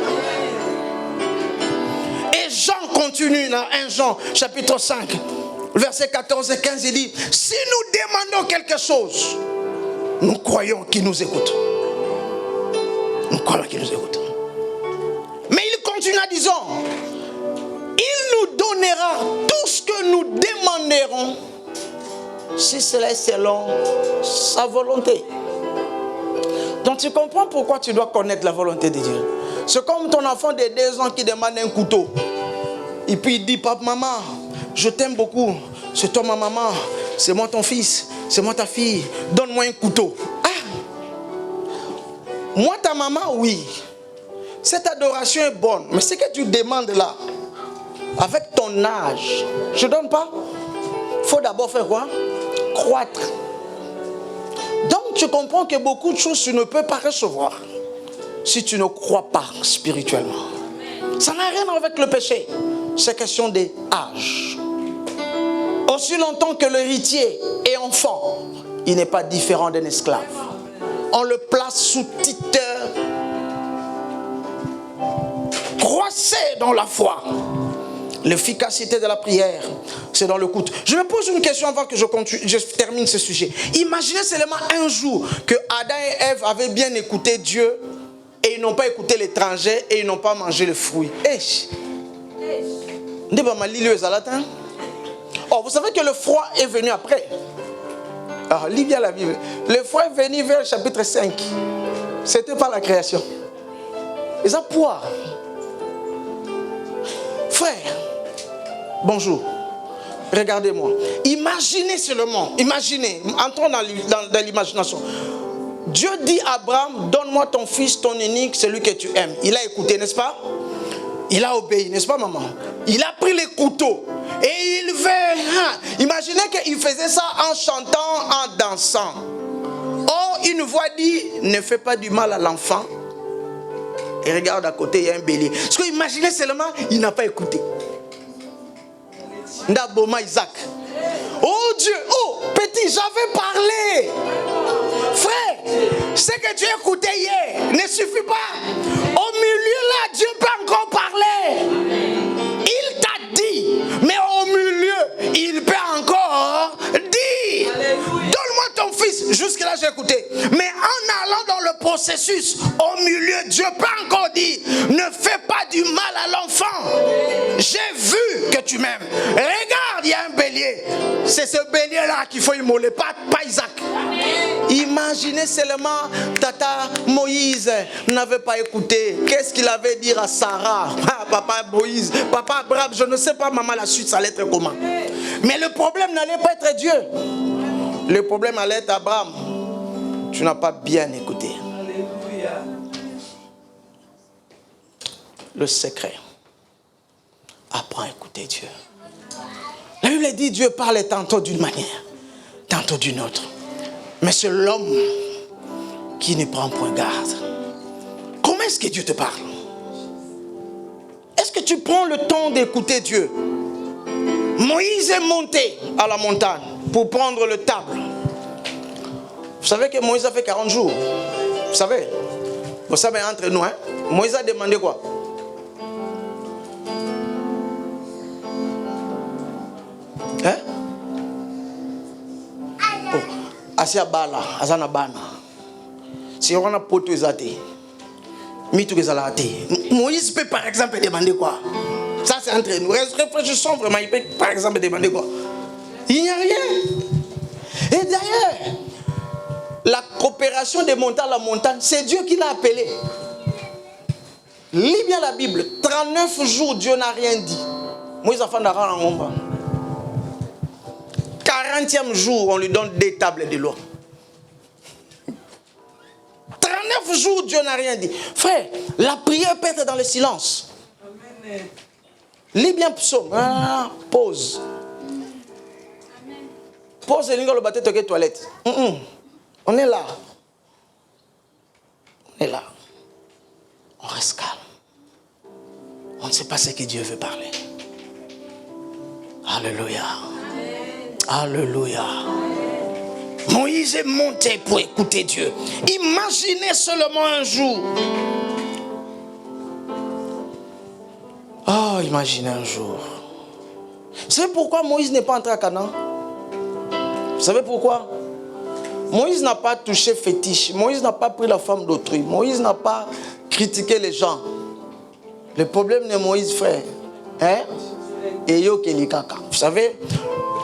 Et Jean continue dans 1 Jean chapitre 5, verset 14 et 15, il dit, si nous demandons quelque chose, nous croyons qu'il nous écoute. Nous croyons qu'il nous écoute. Mais il continue en disant, il nous donnera tout ce que nous demanderons si cela est selon sa volonté. Donc tu comprends pourquoi tu dois connaître la volonté de Dieu. C'est comme ton enfant de 2 ans qui demande un couteau. Et puis il dit, papa, maman, je t'aime beaucoup. C'est toi ma maman, c'est moi ton fils, c'est moi ta fille. Donne-moi un couteau. Ah! Moi ta maman, oui. Cette adoration est bonne. Mais ce que tu demandes là, avec ton âge, je ne donne pas. Il faut d'abord faire quoi? Croître. Donc tu comprends que beaucoup de choses tu ne peux pas recevoir si tu ne crois pas spirituellement. Ça n'a rien à voir avec le péché. C'est question d'âge. Aussi longtemps que l'héritier est enfant, il n'est pas différent d'un esclave. On le place sous tuteur. Croissez dans la foi. L'efficacité de la prière, c'est dans le culte. Je me pose une question avant que je termine ce sujet. Imaginez seulement un jour que Adam et Ève avaient bien écouté Dieu et ils n'ont pas écouté l'étranger et ils n'ont pas mangé le fruit. Oh, vous savez que le froid est venu après. Alors, lis bien la Bible. Le froid est venu vers le chapitre 5. C'était pas la création. Ils ont poire. Frère, bonjour. Regardez-moi. Imaginez seulement. Imaginez. Entrons dans l'imagination. Dieu dit à Abraham, donne-moi ton fils, ton unique, celui que tu aimes. Il a écouté, n'est-ce pas? Il a obéi, n'est-ce pas, maman? Il a pris les couteaux. Et il veut... Imaginez qu'il faisait ça en chantant, en dansant. Or, une voix dit, ne fais pas du mal à l'enfant. Et regarde à côté, il y a un bélier. Parce que imaginez seulement, il n'a pas écouté. Ndaboma Isaac. Oh Dieu, oh petit, j'avais parlé. Frère, ce que tu as écouté hier ne suffit pas. Au milieu là, Dieu peut encore parler. Il t'a dit Jusque-là, j'ai écouté. Mais en allant dans le processus, au milieu, Dieu peut encore dire, ne fais pas du mal à l'enfant. J'ai vu que tu m'aimes. Regarde, il y a un bélier. C'est ce bélier-là qu'il faut immoler, pas Isaac. Imaginez seulement, Tata Moïse n'avait pas écouté. Qu'est-ce qu'il avait dit à Sarah? Ah, papa Moïse, papa Abraham, je ne sais pas, maman, la suite, ça allait être comment. Mais le problème n'allait pas être Dieu. Le problème allait être Abraham. Tu n'as pas bien écouté. Alléluia. Le secret. Apprends à écouter Dieu. La Bible dit Dieu parle tantôt d'une manière, tantôt d'une autre. Mais c'est l'homme qui ne prend point garde. Comment est-ce que Dieu te parle? Est-ce que tu prends le temps d'écouter Dieu? Moïse est monté à la montagne pour prendre le table. Vous savez que Moïse a fait 40 jours. Vous savez entre nous, hein? Moïse a demandé quoi? Hein? Oh. Asia bala, azana bana. Si on a poto ezate, mitu ezalate. Moïse peut par exemple demander quoi? Ça c'est entre nous. Réfléchissons vraiment, il peut par exemple demander quoi? Il n'y a rien. Et d'ailleurs, la coopération des montagnes à la montagne, c'est Dieu qui l'a appelé. Lis bien la Bible. 39 jours, Dieu n'a rien dit. Moïse a fait un 40e jour, on lui donne des tables de loi. 39 jours, Dieu n'a rien dit. Frère, la prière peut être dans le silence. Amen. Lis bien psaume. Ah, pause. Pause et le bâton de toilette. On est là. On est là. On reste calme. On ne sait pas ce que Dieu veut parler. Alléluia. Alléluia. Moïse est monté pour écouter Dieu. Imaginez seulement un jour. Oh, imaginez un jour. Vous savez pourquoi Moïse n'est pas entré à Canaan? Vous savez pourquoi? Moïse n'a pas touché fétiche. Moïse n'a pas pris la femme d'autrui. Moïse n'a pas critiqué les gens. Le problème de Moïse, frère, hein? Et yo kelikaka. Vous savez,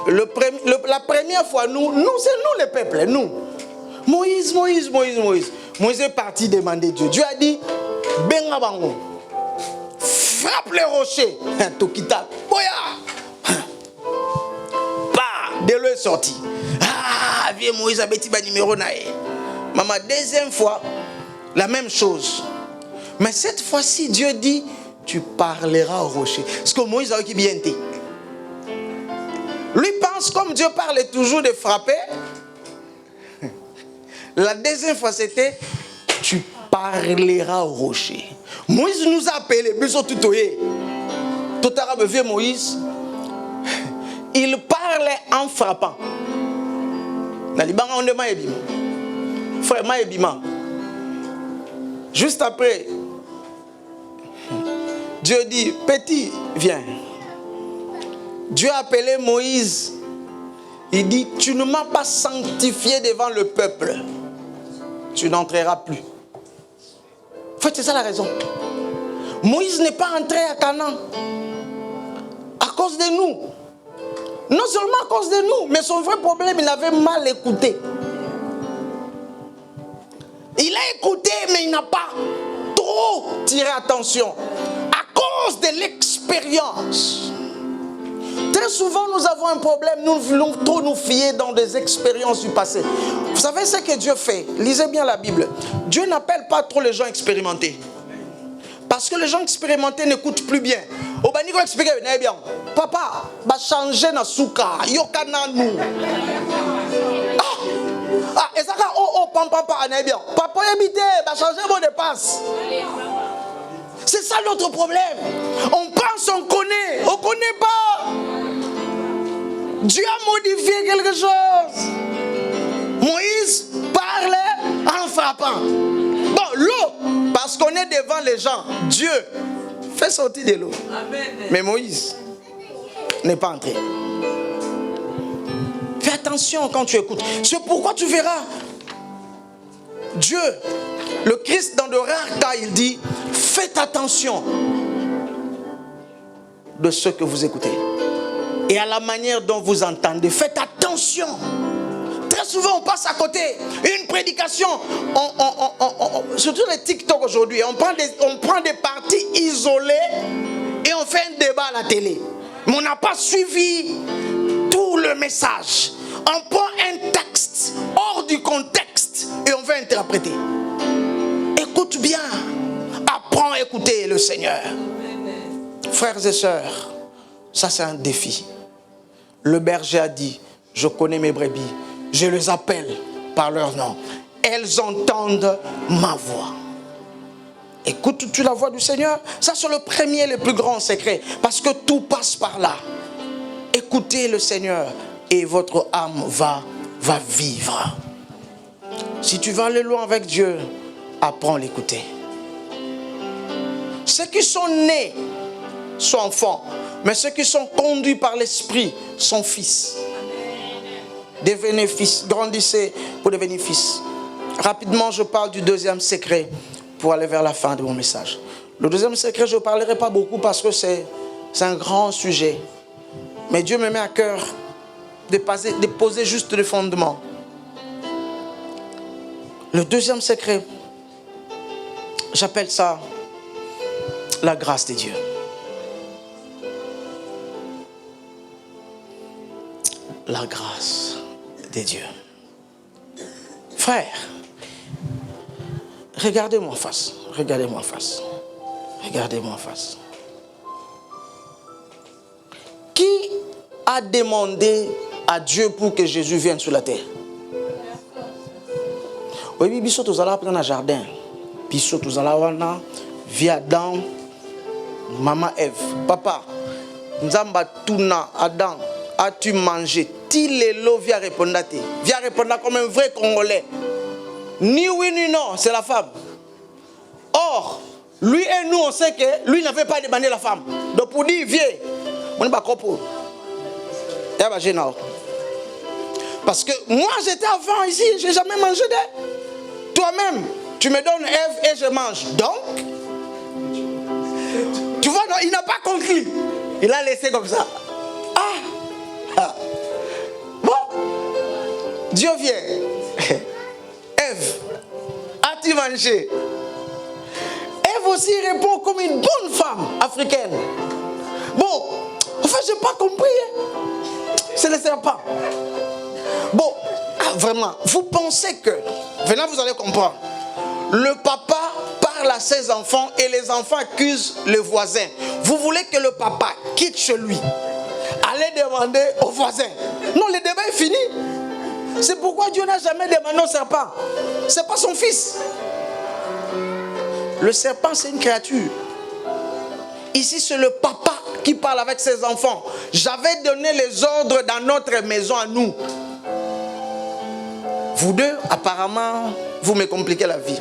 la première fois, nous c'est nous les peuples, nous. Moïse est parti demander Dieu. Dieu a dit, benga bango, frappe les rochers. Tokita, boya. Bah, de l'eau est sorti. Ah, vieux Moïse a bêti ba numéro nae. Maman, deuxième fois, la même chose. Mais cette fois-ci, Dieu dit, tu parleras au rocher. Ce que Moïse a dit bien été. Lui pense comme Dieu parle toujours de frapper. La deuxième fois c'était tu parleras au rocher. Moïse nous a appelés. Tout à l'heure, Moïse, il parlait en frappant. Frère Maébima. Juste après, Dieu dit, petit, viens. Dieu a appelé Moïse. Il dit, tu ne m'as pas sanctifié devant le peuple. Tu n'entreras plus. En fait, c'est ça la raison. Moïse n'est pas entré à Canaan à cause de nous. Non seulement à cause de nous, mais son vrai problème, il avait mal écouté. Il a écouté, mais il n'a pas trop tiré attention. À cause de l'expérience. Très souvent, nous avons un problème. Nous voulons trop nous fier dans des expériences du passé. Vous savez ce que Dieu fait? Lisez bien la Bible. Dieu n'appelle pas trop les gens expérimentés. Parce que les gens expérimentés n'écoutent plus bien. Au baniko expliquer, bien. Papa, va changer na souka. Yokana nous. Ah, et ça papa, bien. Papa, évitez, va changer mon dépense. C'est ça notre problème. On pense, on connaît. On ne connaît pas. Dieu a modifié quelque chose. Moïse parlait en frappant. Bon, l'eau, parce qu'on est devant les gens, Dieu fait sortir de l'eau. Mais Moïse n'est pas entré. Fais attention quand tu écoutes. C'est pourquoi tu verras Dieu, le Christ dans de rares cas, il dit, faites attention de ce que vous écoutez et à la manière dont vous entendez. Faites attention. Très souvent, on passe à côté. Une prédication, surtout les TikTok aujourd'hui, on prend des parties isolées et on fait un débat à la télé. Mais on n'a pas suivi tout le message. On prend un texte hors du contexte et on veut interpréter. Écoute bien. Apprends à écouter le Seigneur. Frères et sœurs, ça c'est un défi. Le berger a dit, je connais mes brebis, je les appelle par leur nom. Elles entendent ma voix. Écoutes-tu la voix du Seigneur? Ça c'est le premier, le plus grand secret. Parce que tout passe par là. Écoutez le Seigneur et votre âme va vivre. Si tu vas aller loin avec Dieu, apprends à l'écouter. Ceux qui sont nés sont enfants, mais ceux qui sont conduits par l'Esprit sont fils. Devenez fils, grandissez pour devenir fils. Rapidement, je parle du deuxième secret pour aller vers la fin de mon message. Le deuxième secret, je ne parlerai pas beaucoup parce que c'est un grand sujet. Mais Dieu me met à cœur de poser juste le fondement. Le deuxième secret, j'appelle ça la grâce de Dieu. La grâce de Dieu. Frère, regardez-moi en face. Regardez-moi en face. Regardez-moi en face. Qui a demandé à Dieu pour que Jésus vienne sur la terre? Oui, biso tous allons prendre un jardin. Biso tous allons via Adam, maman Ève. Papa, Nzamba Tuna Adam, as-tu mangé? Tilelo vient répondre à ti. Vient répondre comme un vrai Congolais. Ni oui ni non, c'est la femme. Or, lui et nous, on sait que lui n'avait pas demandé la femme. Donc pour dire, viens, on n'est pas copain. Parce que moi, j'étais avant ici, je n'ai jamais mangé d'elle. Toi-même, tu me donnes Ève et je mange. Donc, tu vois, non, il n'a pas conclu. Il a laissé comme ça. Ah. Bon, Dieu vient. Ève, as-tu mangé? Ève aussi répond comme une bonne femme africaine. Bon, en fait, je n'ai pas compris. C'est le serpent. Bon, vraiment, vous pensez que, maintenant vous allez comprendre, le papa parle à ses enfants et les enfants accusent le voisin. Vous voulez que le papa quitte chez lui, allez demander au voisin. Non, le débat est fini. C'est pourquoi Dieu n'a jamais demandé au serpent. Ce n'est pas son fils. Le serpent, c'est une créature. Ici, c'est le papa qui parle avec ses enfants. J'avais donné les ordres dans notre maison à nous. Vous deux, apparemment, vous me compliquez la vie.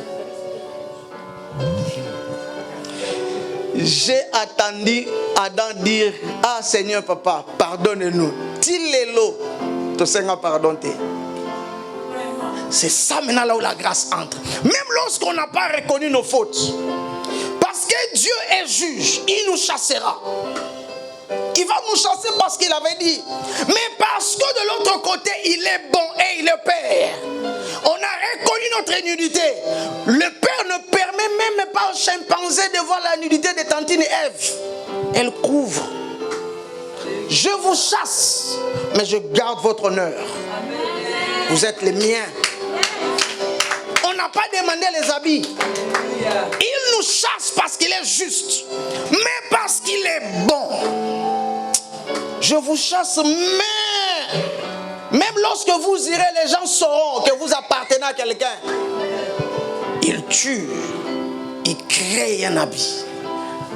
J'ai attendu Adam dire, ah Seigneur papa, pardonne-nous. Tilelo, te Seigneur pardonne. C'est ça maintenant là où la grâce entre. Même lorsqu'on n'a pas reconnu nos fautes. Parce que Dieu est juge, il nous chassera. Il va nous chasser parce qu'il avait dit. Mais parce que de l'autre côté, il est bon et il est Père. On a reconnu notre nudité. Le Père ne permet même pas aux chimpanzés de voir la nudité de Tantine Ève. Elle couvre. Je vous chasse, mais je garde votre honneur. Vous êtes les miens. On n'a pas demandé les habits. Il nous chasse parce qu'il est juste, mais parce qu'il est bon. Je vous chasse, mais même lorsque vous irez, les gens sauront que vous appartenez à quelqu'un. Il tue, il crée un habit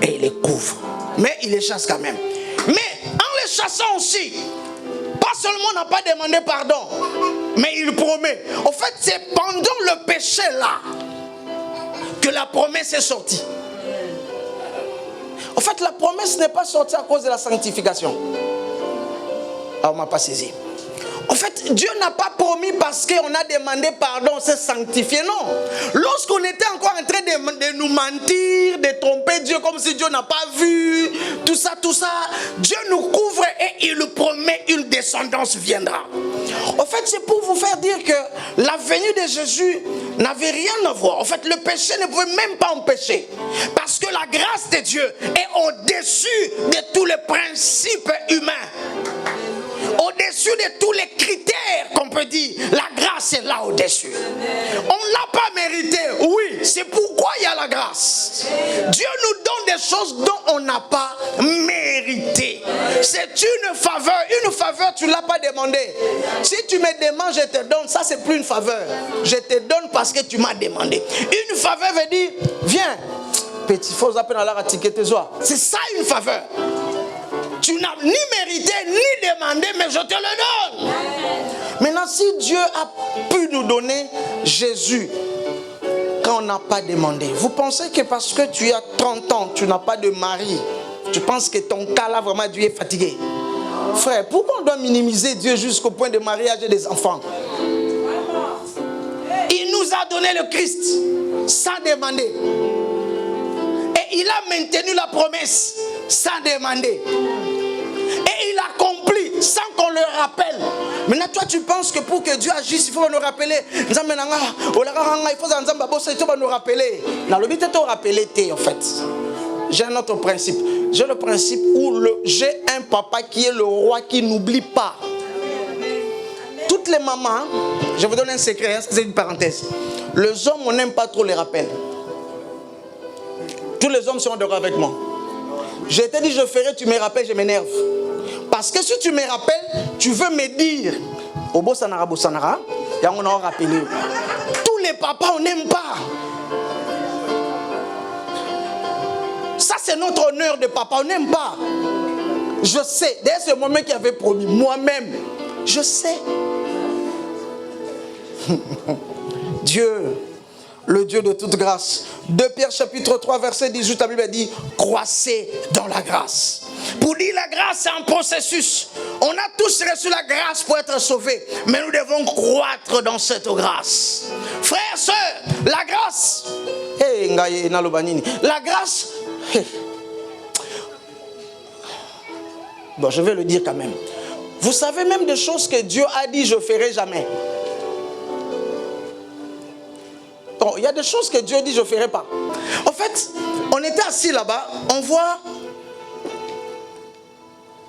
et il les couvre. Mais il les chasse quand même. Mais en les chassant aussi, pas seulement on n'a pas demandé pardon, mais il promet. En fait, c'est pendant le péché là que la promesse est sortie. En fait, la promesse n'est pas sortie à cause de la sanctification. Ah, on ne m'a pas saisi. En fait, Dieu n'a pas promis parce qu'on a demandé pardon, on s'est sanctifié, non. Lorsqu'on était encore en train de nous mentir, de tromper Dieu comme si Dieu n'a pas vu, tout ça, Dieu nous couvre et il nous promet une descendance viendra. En fait, c'est pour vous faire dire que la venue de Jésus n'avait rien à voir. En fait, le péché ne pouvait même pas empêcher. Parce que la grâce de Dieu est au-dessus de tous les principes humains. Au-dessus de tous les critères qu'on peut dire, la grâce est là au-dessus. On ne l'a pas mérité, oui, c'est pourquoi il y a la grâce. Dieu nous donne des choses dont on n'a pas mérité. C'est une faveur tu ne l'as pas demandé. Si tu me demandes, je te donne, ça c'est plus une faveur. Je te donne parce que tu m'as demandé. Une faveur veut dire, viens, petit, faut à peine aller à ticket joie. C'est ça une faveur. Tu n'as ni mérité, ni demandé, mais je te le donne. Maintenant, si Dieu a pu nous donner Jésus quand on n'a pas demandé, vous pensez que parce que tu as 30 ans, tu n'as pas de mari, tu penses que ton cas là, vraiment, Dieu est fatigué? Frère, pourquoi on doit minimiser Dieu jusqu'au point de mariage et des enfants? Il nous a donné le Christ sans demander. Et il a maintenu la promesse sans demander. Et il accomplit sans qu'on le rappelle. Maintenant, toi, tu penses que pour que Dieu agisse, il faut nous rappeler. Il faut nous rappeler. Dans le but, c'est de rappeler, en fait. J'ai un autre principe. J'ai le principe où j'ai un papa qui est le roi qui n'oublie pas. Toutes les mamans, je vous donne un secret, c'est une parenthèse. Les hommes, on n'aime pas trop les rappels. Tous les hommes seront d'accord avec moi. Je t'ai dit, je ferai, tu me rappelles, je m'énerve. Parce que si tu me rappelles, tu veux me dire, au Bossanara, et on a rappelé. Tous les papas, on n'aime pas. Ça, c'est notre honneur de papa, on n'aime pas. Je sais, dès ce moment qui avait promis, moi-même, je sais. Dieu, le Dieu de toute grâce. 2 Pierre chapitre 3 verset 18, la Bible dit, croissez dans la grâce. Pour dire la grâce, c'est un processus. On a tous reçu la grâce pour être sauvés, mais nous devons croître dans cette grâce. Frères, sœurs, la grâce, la grâce, bon, je vais le dire quand même. Vous savez même des choses que Dieu a dit, je ne ferai jamais. Bon, il y a des choses que Dieu dit, je ne ferai pas. En fait, on était assis là-bas, on voit,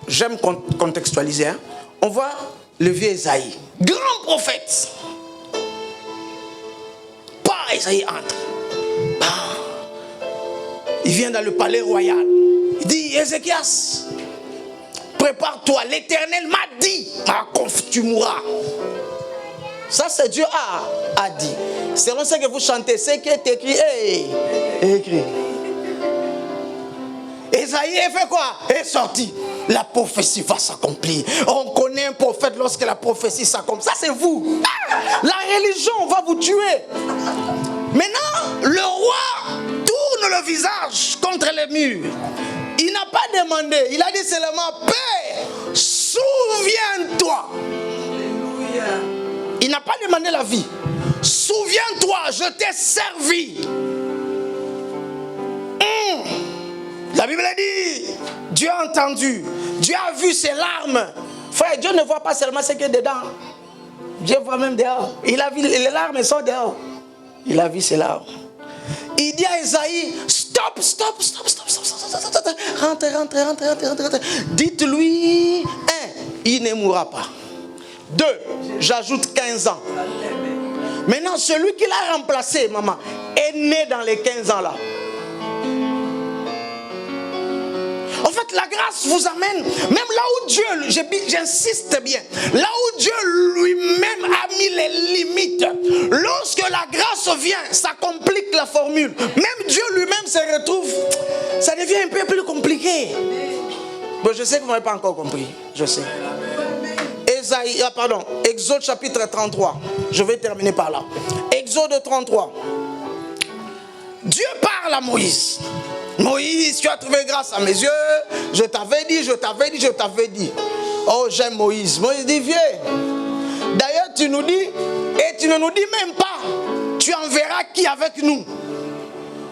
j'aime contextualiser, hein? On voit le vieux Esaïe, grand prophète. Pas Esaïe entre. Il vient dans le palais royal. Il dit, Ézéchias, prépare-toi, l'Éternel m'a dit, tu mourras. Ça, c'est Dieu a dit. Selon ce que vous chantez, c'est qui est écrit. Écrit. Esaïe fait quoi? Est sorti. La prophétie va s'accomplir. On connaît un prophète lorsque la prophétie s'accomplit. Ça, c'est vous. La religion va vous tuer. Maintenant, le roi tourne le visage contre les murs. Il n'a pas demandé. Il a dit seulement, Père, souviens-toi. Il n'a pas demandé la vie. Souviens-toi, je t'ai servi. La Bible dit, Dieu a entendu, Dieu a vu ses larmes. Frère, Dieu ne voit pas seulement ce qui est dedans. Dieu voit même dehors. Il a vu, les larmes sont dehors. Il a vu ses larmes. Il dit à Esaïe, stop. Rentre. Dites-lui, 1, il ne mourra pas. 2, j'ajoute 15 ans. Maintenant, celui qui l'a remplacé, maman, est né dans les 15 ans là. En fait, la grâce vous amène, même là où Dieu, j'insiste bien, là où Dieu lui-même a mis les limites. Lorsque la grâce vient, ça complique la formule. Même Dieu lui-même se retrouve, ça devient un peu plus compliqué. Bon, je sais que vous n'avez pas encore compris, je sais. Exode chapitre 33. Je vais terminer par là. Exode 33. Dieu parle à Moïse. Moïse, tu as trouvé grâce à mes yeux. Je t'avais dit. Oh, j'aime Moïse. Moïse dit, viens. D'ailleurs, tu nous dis, et tu ne nous dis même pas, tu enverras qui avec nous.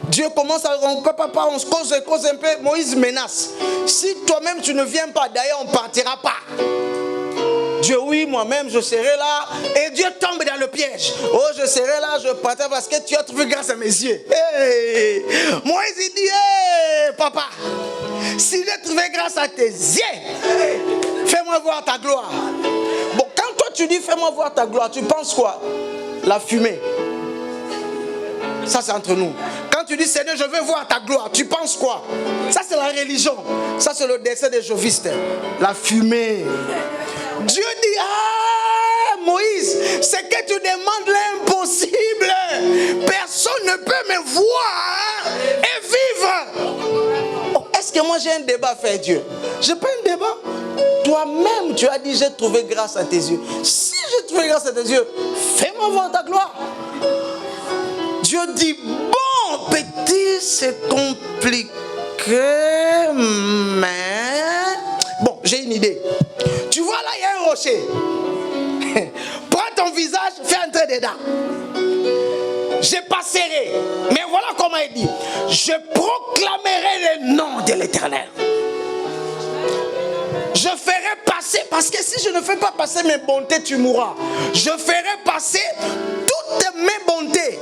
Dieu commence à... On se cause un peu. Moïse menace. Si toi-même tu ne viens pas, d'ailleurs on ne partira pas. Dieu, oui, moi-même je serai là. Et Dieu tombe dans le piège. Oh, je serai là, je partirai parce que tu as trouvé grâce à mes yeux. Hey. Moïse il dit, hey, papa, si j'ai trouvé grâce à tes yeux, fais-moi voir ta gloire. Bon, quand toi tu dis fais-moi voir ta gloire, tu penses quoi? La fumée. Ça c'est entre nous. Quand tu dis Seigneur, je veux voir ta gloire, tu penses quoi? Ça c'est la religion. Ça c'est le dessin des jovistes. La fumée. Dieu dit, ah Moïse, c'est que tu demandes l'impossible. Personne ne peut me voir et vivre. Oh, est-ce que moi j'ai un débat à faire Dieu? Je n'ai pas un débat. Toi-même tu as dit j'ai trouvé grâce à tes yeux. Si j'ai trouvé grâce à tes yeux, fais-moi voir ta gloire. Dieu dit, bon, petit, c'est compliqué, mais... Bon, j'ai une idée. Tu vois là, il y a un rocher. Prends ton visage, fais entrer dedans. Je passerai. Mais voilà comment il dit. Je proclamerai le nom de l'Éternel. Je ferai passer, parce que si je ne fais pas passer mes bontés, tu mourras. Je ferai passer toutes mes bontés.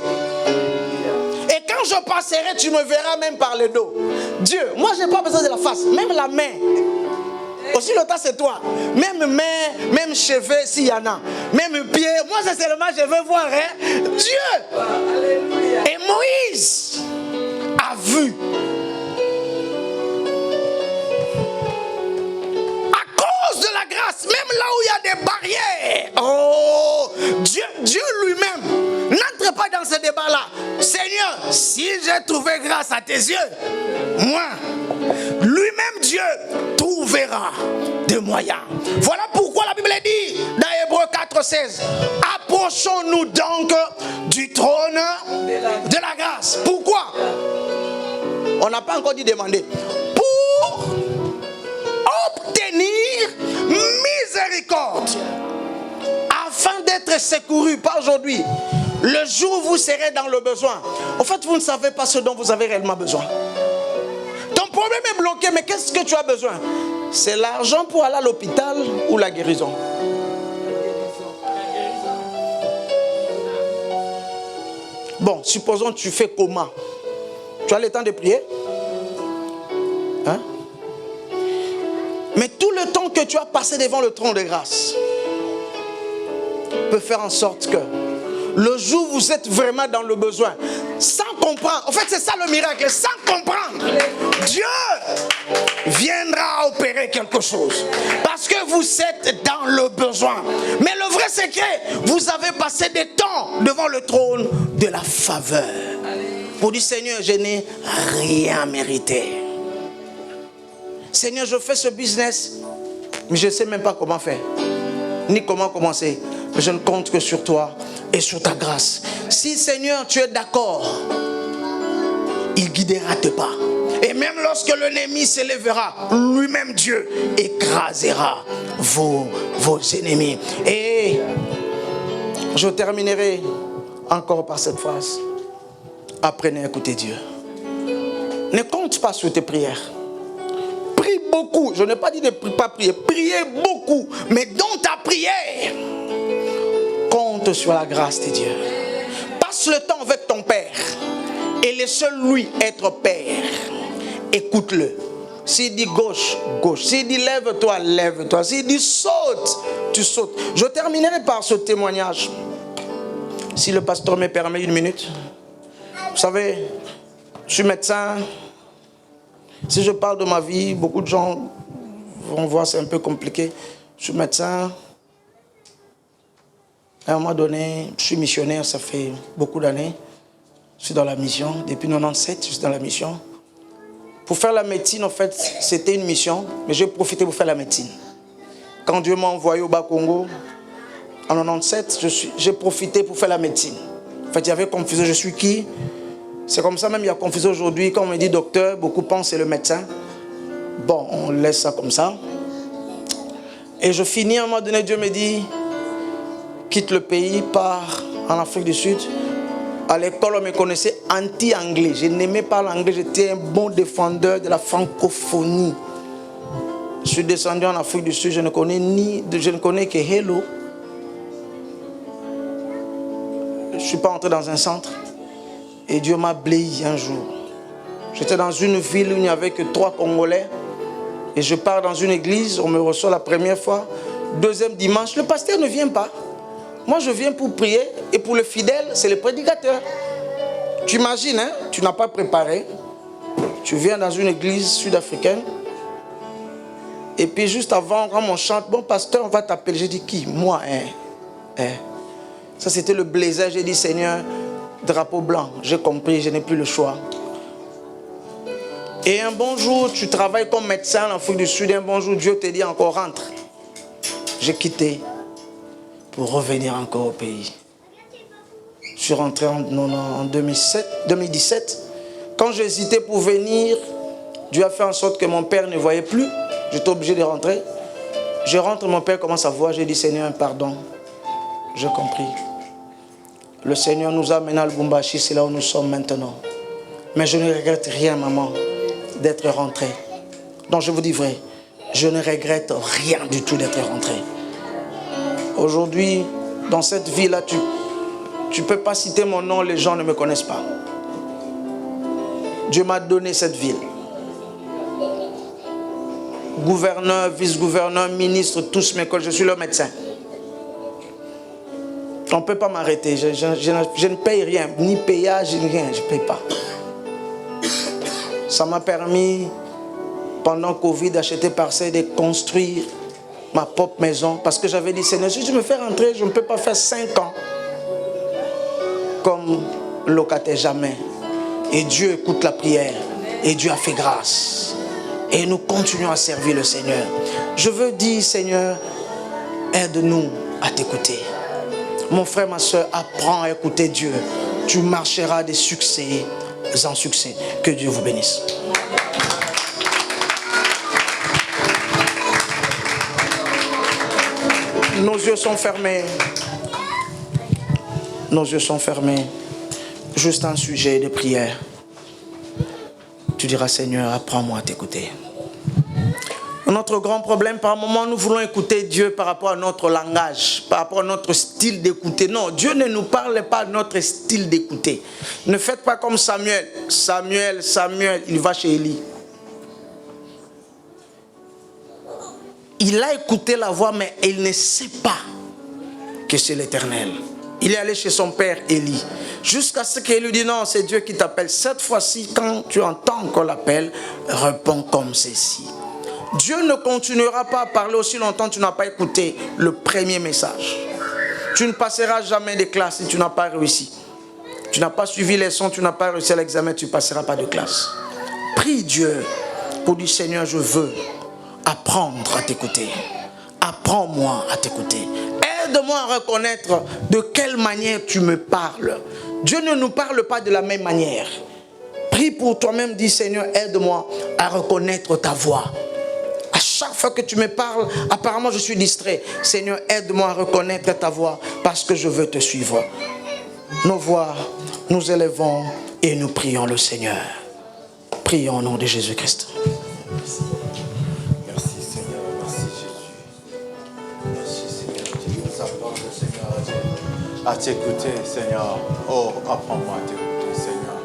Et quand je passerai, tu me verras même par le dos. Dieu, moi je n'ai pas besoin de la face, même la main. Aussi le temps c'est toi. Même main, même cheveux s'il y en a. Même pied. Moi c'est seulement je veux voir Dieu. Et Moïse a vu. À cause de la grâce, même là où il y a des barrières. Oh, Dieu lui-même n'entre pas dans ce débat-là. Seigneur, si j'ai trouvé grâce à tes yeux, moi, lui-même Dieu trouvera des moyens. Voilà pourquoi la Bible dit dans Hébreux 4,16, approchons-nous donc du trône de la grâce. Pourquoi? On n'a pas encore dit demander. Pour obtenir miséricorde, afin d'être secouru, pas aujourd'hui, le jour où vous serez dans le besoin. En fait, vous ne savez pas ce dont vous avez réellement besoin. Ton problème est bloqué, mais qu'est-ce que tu as besoin? C'est l'argent pour aller à l'hôpital ou la guérison? Bon, supposons que tu fais coma. Tu as le temps de prier? Hein? Mais tout le temps que tu as passé devant le trône de grâce peut faire en sorte que le jour où vous êtes vraiment dans le besoin, sans comprendre, en fait c'est ça le miracle, sans comprendre, Dieu viendra opérer quelque chose. Parce que vous êtes dans le besoin. Mais le vrai secret, vous avez passé des temps devant le trône de la faveur. Pour dire Seigneur, je n'ai rien mérité. Seigneur, je fais ce business, mais je ne sais même pas comment faire, ni comment commencer. Je ne compte que sur toi et sur ta grâce. Si Seigneur tu es d'accord, il guidera tes pas. Et même lorsque l'ennemi s'élèvera, lui-même Dieu écrasera vos ennemis. Et je terminerai encore par cette phrase. Apprenez à écouter Dieu. Ne compte pas sur tes prières. Prie beaucoup. Je n'ai pas dit de ne pas prier. Priez beaucoup. Mais dans ta prière, compte sur la grâce de Dieu. Passe le temps avec ton Père et laisse-lui être Père. Écoute-le. S'il dit gauche, gauche. S'il dit lève-toi, lève-toi. S'il dit saute, tu sautes. Je terminerai par ce témoignage. Si le pasteur me permet une minute. Vous savez, je suis médecin. Si je parle de ma vie, beaucoup de gens vont voir c'est un peu compliqué. Je suis médecin. À un moment donné, je suis missionnaire, ça fait beaucoup d'années. Je suis dans la mission. Depuis 1997, je suis dans la mission. Pour faire la médecine, en fait, c'était une mission, mais j'ai profité pour faire la médecine. Quand Dieu m'a envoyé au Bas-Congo, en 1997, j'ai profité pour faire la médecine. En fait, il y avait confusion, je suis qui? C'est comme ça même, il y a confusion aujourd'hui. Quand on me dit docteur, beaucoup pensent c'est le médecin. Bon, on laisse ça comme ça. Et je finis, à un moment donné, Dieu me dit, quitte le pays, part en Afrique du Sud. À l'école, on me connaissait anti-anglais. Je n'aimais pas l'anglais, j'étais un bon défendeur de la francophonie. Je suis descendu en Afrique du Sud, je ne connais que Hello. Je ne suis pas entré dans un centre. Et Dieu m'a bléi un jour. J'étais dans une ville où il n'y avait que 3 Congolais. Et je pars dans une église, on me reçoit la première fois. Deuxième dimanche, le pasteur ne vient pas. Moi, je viens pour prier. Et pour le fidèle, c'est le prédicateur. Tu imagines, hein? Tu n'as pas préparé. Tu viens dans une église sud-africaine. Et puis juste avant, quand on chante, bon pasteur, on va t'appeler. J'ai dit qui? Moi, Ça, c'était le blazer. J'ai dit, Seigneur, drapeau blanc. J'ai compris, je n'ai plus le choix. Et un bon jour, tu travailles comme médecin en Afrique du Sud. Un bon jour, Dieu te dit encore, rentre. J'ai quitté pour revenir encore au pays. Je suis rentré en 2017. Quand j'hésitais pour venir, Dieu a fait en sorte que mon père ne voyait plus. J'étais obligé de rentrer. Je rentre, mon père commence à voir. J'ai dit, Seigneur, pardon. J'ai compris. Le Seigneur nous a amenés à Lubumbashi, c'est là où nous sommes maintenant. Mais je ne regrette rien, maman, d'être rentré. Donc je vous dis vrai, je ne regrette rien du tout d'être rentré. Aujourd'hui, dans cette vie-là, tu ne peux pas citer mon nom, les gens ne me connaissent pas. Dieu m'a donné cette ville. Gouverneur, vice-gouverneur, ministre, tous mes collègues, je suis leur médecin. On ne peut pas m'arrêter, je ne paye rien, ni payage, ni rien, je ne paye pas. Ça m'a permis, pendant Covid, d'acheter parcelle, de construire ma propre maison. Parce que j'avais dit, Seigneur, si je me fais rentrer, je ne peux pas faire 5 ans comme locataire, jamais. Et Dieu écoute la prière. Et Dieu a fait grâce. Et nous continuons à servir le Seigneur. Je veux dire, Seigneur, aide-nous à t'écouter. Mon frère, ma soeur, apprends à écouter Dieu. Tu marcheras des succès en succès. Que Dieu vous bénisse. Nos yeux sont fermés. Nos yeux sont fermés. Juste un sujet de prière. Tu diras, Seigneur, apprends-moi à t'écouter. Notre grand problème, par moment, nous voulons écouter Dieu par rapport à notre langage, par rapport à notre style d'écouter. Non, Dieu ne nous parle pas de notre style d'écouter. Ne faites pas comme Samuel. Samuel, il va chez Élie. Il a écouté la voix, mais il ne sait pas que c'est l'Éternel. Il est allé chez son père Élie. Jusqu'à ce qu'il lui dise, non, c'est Dieu qui t'appelle. Cette fois-ci, quand tu entends encore l'appel, réponds comme ceci. Dieu ne continuera pas à parler aussi longtemps que tu n'as pas écouté le premier message. Tu ne passeras jamais de classe si tu n'as pas réussi. Tu n'as pas suivi les leçons, tu n'as pas réussi à l'examen, tu ne passeras pas de classe. Prie Dieu pour dire, Seigneur, je veux apprendre à t'écouter. Apprends-moi à t'écouter. Aide-moi à reconnaître de quelle manière tu me parles. Dieu ne nous parle pas de la même manière. Prie pour toi-même, dis, Seigneur, aide-moi à reconnaître ta voix. À chaque fois que tu me parles, apparemment je suis distrait. Seigneur, aide-moi à reconnaître ta voix parce que je veux te suivre. Nos voix, nous élevons et nous prions le Seigneur. Prions au nom de Jésus-Christ. Merci Seigneur, merci Jésus. Merci Seigneur, tu nous apportes Seigneur à t'écouter Seigneur. Oh, apprends-moi à t'écouter Seigneur.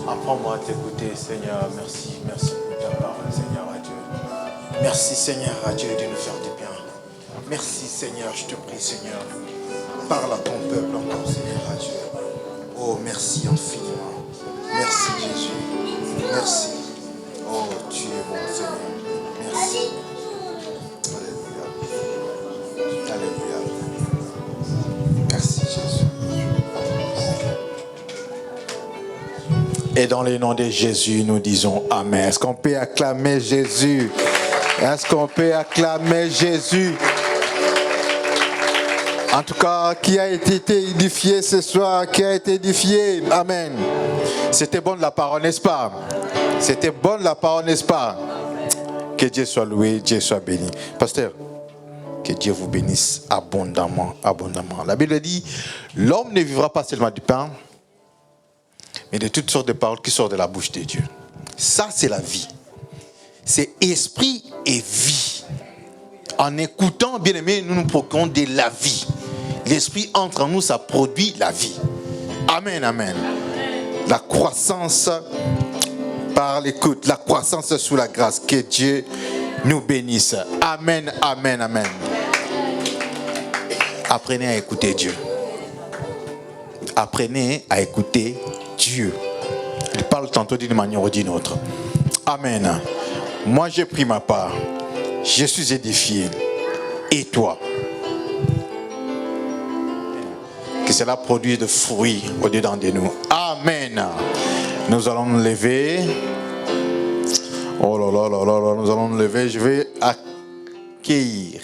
Apprends-moi à t'écouter Seigneur. Merci, merci pour ta parole Seigneur à Dieu. Merci Seigneur à Dieu de nous faire du bien. Merci Seigneur, je te prie Seigneur. Parle à ton peuple encore Seigneur à Dieu. Oh merci infiniment. Merci Jésus. Merci. Oh tu es bon Seigneur. Merci. Alléluia. Alléluia. Merci Jésus. Et dans le nom de Jésus, nous disons Amen. Est-ce qu'on peut acclamer Jésus? Est-ce qu'on peut acclamer Jésus? En tout cas, qui a été édifié ce soir, qui a été édifié. Amen. C'était bon de la parole, n'est-ce pas? C'était bon de la parole, n'est-ce pas? Que Dieu soit loué, Dieu soit béni. Pasteur. Que Dieu vous bénisse abondamment, abondamment. La Bible dit, l'homme ne vivra pas seulement du pain, mais de toutes sortes de paroles qui sortent de la bouche de Dieu. Ça, c'est la vie. C'est esprit et vie. En écoutant, bien aimé, nous nous procurons de la vie. L'esprit entre en nous, ça produit la vie. Amen, amen. La croissance par l'écoute, la croissance sous la grâce. Que Dieu nous bénisse. Amen, amen, amen. Apprenez à écouter Dieu. Apprenez à écouter Dieu. Il parle tantôt d'une manière ou d'une autre. Amen. Moi, j'ai pris ma part. Je suis édifié. Et toi? Que cela produise de fruits au-dedans de nous. Amen. Nous allons nous lever. Oh là là là là là, nous allons nous lever. Je vais accueillir